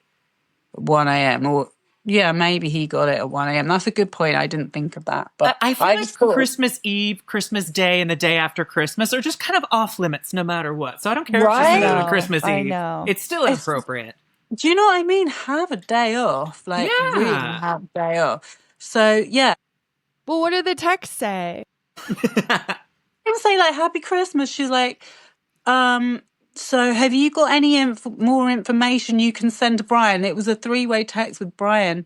at 1 a.m. or. Yeah, maybe he got it at 1 a.m. That's a good point. I didn't think of that. But I feel like Christmas Eve, Christmas Day, and the day after Christmas are just kind of off limits no matter what. So I don't care if she's doing it on Christmas Eve. I know. It's still inappropriate. Do you know what I mean? Have a day off. Like, really have a day off. So, yeah. Well, what did the text say? It say, like, Happy Christmas. She's like, so have you got any more information you can send to Brian? It was a 3-way text with Brian.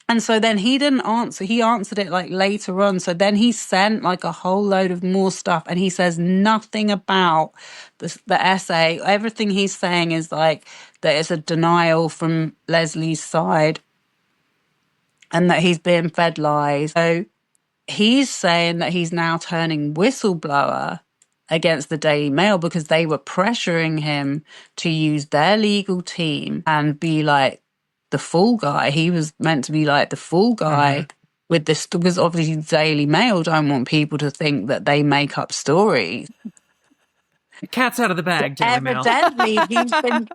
And so then he didn't answer. He answered it like later on. So then he sent like a whole load of more stuff. And he says nothing about the essay. Everything he's saying is like that it's a denial from Leslie's side and that he's being fed lies. So he's saying that he's now turning whistleblower against the Daily Mail because they were pressuring him to use their legal team and be like the fall guy. He was meant to be like the fall guy with this, because obviously the Daily Mail don't want people to think that they make up stories. The cat's out of the bag, Daily Mail. Evidently, he's been...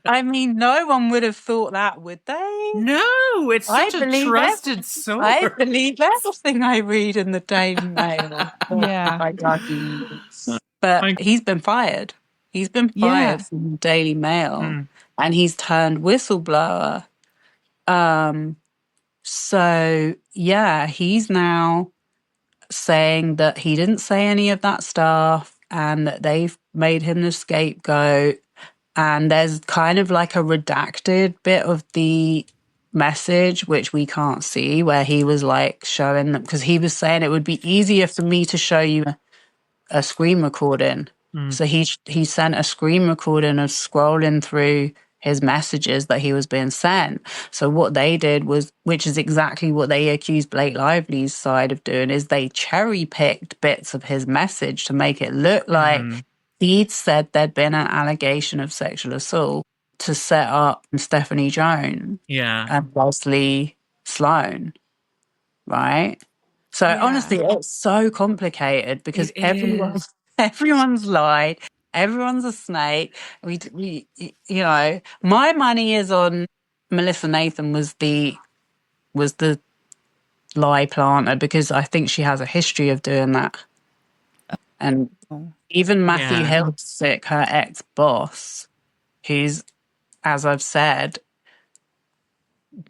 I mean, no one would have thought that, would they? No, it's such a trusted source. I believe everything I read in the Daily Mail. Yeah. But he's been fired. He's been fired from the Daily Mail and he's turned whistleblower. So, yeah, he's now saying that he didn't say any of that stuff and that they've made him the scapegoat. And there's kind of like a redacted bit of the message, which we can't see, where he was like showing them, because he was saying it would be easier for me to show you a screen recording. So he sent a screen recording of scrolling through his messages that he was being sent. So what they did was, which is exactly what they accused Blake Lively's side of doing, is they cherry picked bits of his message to make it look like he'd said there'd been an allegation of sexual assault to set up Stephanie Jones and Leslie Sloan, right? So honestly, it's so complicated because everyone's lied, everyone's a snake. We, you know, my money is on Melissa Nathan was the lie planter because I think she has a history of doing that, and. Even Matthew Hiltzik, her ex-boss, who's, as I've said,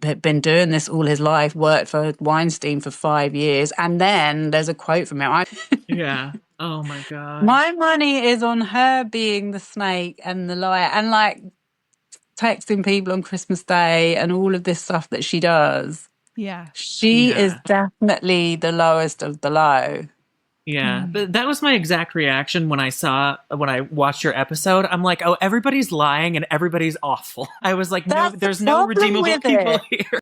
been doing this all his life, worked for Weinstein for 5 years. And then there's a quote from him. Oh, my God. My money is on her being the snake and the liar and, like, texting people on Christmas Day and all of this stuff that she does. Yeah. She is definitely the lowest of the low. Yeah, but that was my exact reaction when I watched your episode. I'm like, oh, everybody's lying and everybody's awful. I was like, no, there's no redeemable people here.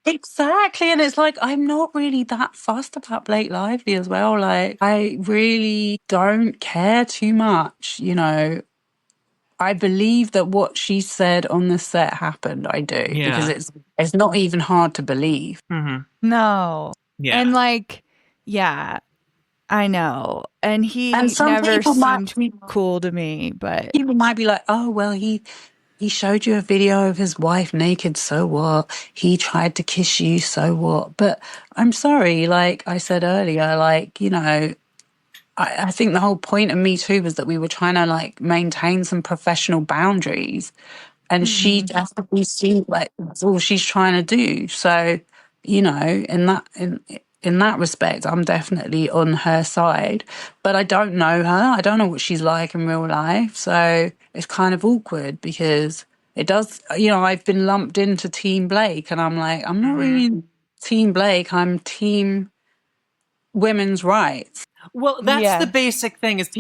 Exactly. And it's like, I'm not really that fussed about Blake Lively as well. Like, I really don't care too much, you know. I believe that what she said on the set happened. I do. Because it's not even hard to believe. No. Yeah. And like, I know. And he never seemed cool to me, but people might be like, oh, well, he showed you a video of his wife naked, so what? He tried to kiss you, so what? But I'm sorry, like I said earlier, like, you know, I think the whole point of Me Too was that we were trying to like maintain some professional boundaries. And she definitely seemed like that's all she's trying to do. So, you know, in that respect, I'm definitely on her side. But I don't know her. I don't know what she's like in real life. So it's kind of awkward because it does, you know, I've been lumped into Team Blake and I'm like, I'm not really Team Blake. I'm Team Women's Rights. Well, that's the basic thing is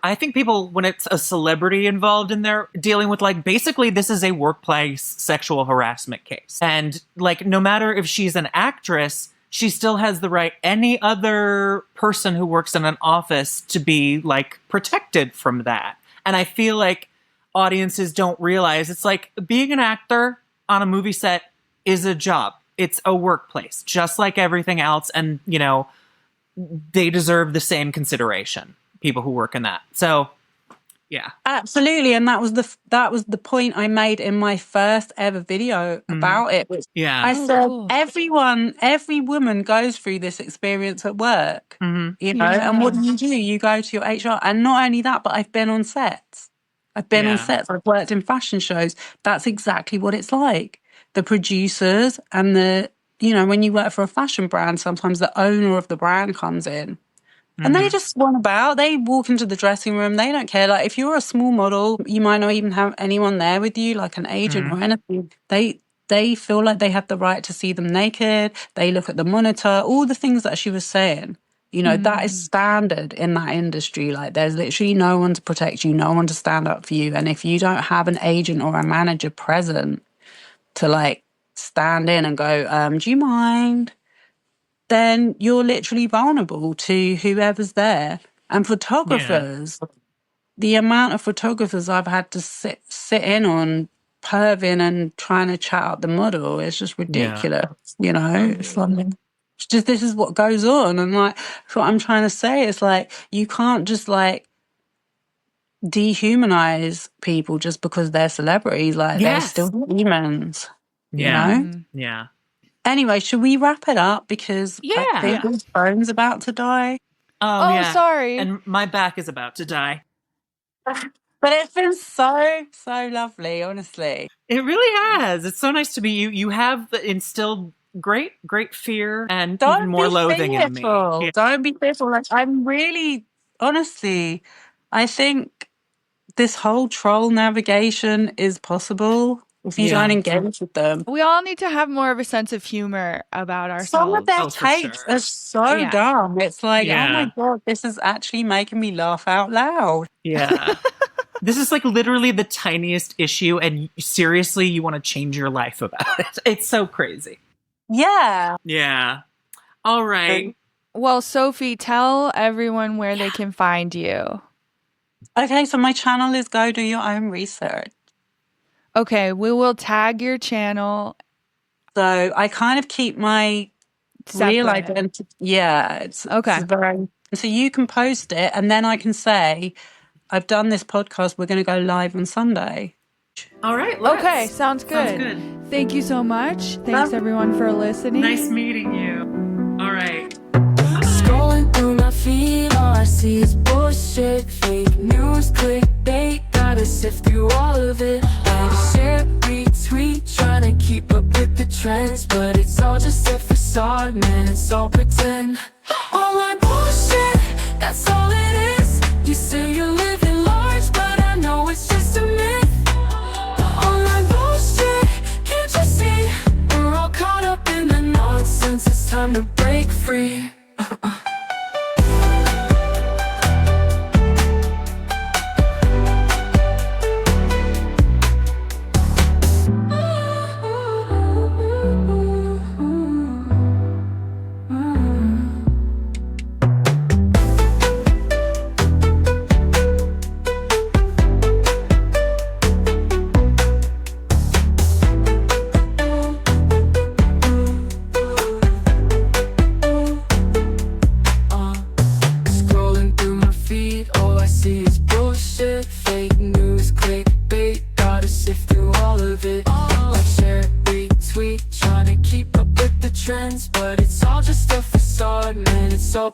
I think people, when it's a celebrity involved in their dealing with, like, basically this is a workplace sexual harassment case. And, like, no matter if she's an actress, she still has the right, any other person who works in an office, to be, like, protected from that. And I feel like audiences don't realize. It's like being an actor on a movie set is a job. It's a workplace, just like everything else. And, you know, they deserve the same consideration, people who work in that. So, yeah. Absolutely. And that was the point I made in my first ever video about it. Yeah. I said, every woman goes through this experience at work, you know, and what do? You go to your HR. And not only that, but I've been on sets. I've worked in fashion shows. That's exactly what it's like. The producers and you know, when you work for a fashion brand, sometimes the owner of the brand comes in and they just swan about. They walk into the dressing room. They don't care. Like, if you're a small model, you might not even have anyone there with you, like an agent or anything. They feel like they have the right to see them naked. They look at the monitor, all the things that she was saying. You know, that is standard in that industry. Like, there's literally no one to protect you, no one to stand up for you. And if you don't have an agent or a manager present to, like, stand in and go, do you mind? Then you're literally vulnerable to whoever's there. And photographers, the amount of photographers I've had to sit in on perving and trying to chat up the model is just ridiculous. You know, it's like, it's just, this is what goes on. And like, what I'm trying to say is, like, you can't just, like, dehumanize people just because they're celebrities. Like, they're still humans. You know? Yeah. Anyway, should we wrap it up? Because I think his phone's about to die. Oh, sorry. And my back is about to die. But it's been so lovely, honestly. It really has. It's so nice to be you. You have instilled great fear and even more loathing in me. Yeah. Don't be fearful. Like, I'm really, honestly, I think this whole troll navigation is possible if you don't engage with them. We all need to have more of a sense of humor about ourselves. Some of their takes are so dumb. It's like, oh my God, this is actually making me laugh out loud. Yeah. This is like literally the tiniest issue, and seriously, you want to change your life about it. It's so crazy. Yeah. Yeah. All right. Well, Sophie, tell everyone where they can find you. Okay, so my channel is Go Do Your Own Research. Okay, we will tag your channel. So I kind of keep my real identity. Yeah. It's very, so you can post it, and then I can say, I've done this podcast. We're going to go live on Sunday. All right. Okay, sounds good. Thank you so much. Thanks, everyone, for listening. Nice meeting you. All right. Scrolling through my feed, all I see is bullshit, fake news, clickbait. Gotta sift through all of it. I share, retweet, trying to keep up with the trends, but it's all just a facade, man. It's all pretend. Online bullshit, that's all it is. You say you're living large, but I know it's just a myth. Online bullshit, can't you see? We're all caught up in the nonsense. It's time to break free.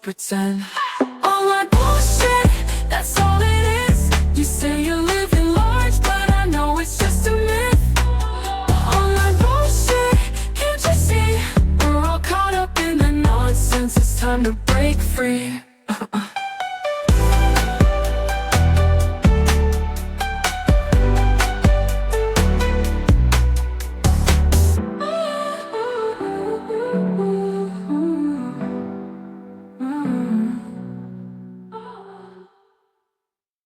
Pretend. Online bullshit, that's all it is. You say you're living large, but I know it's just a myth. Online bullshit, can't you see? We're all caught up in the nonsense. It's time to break free.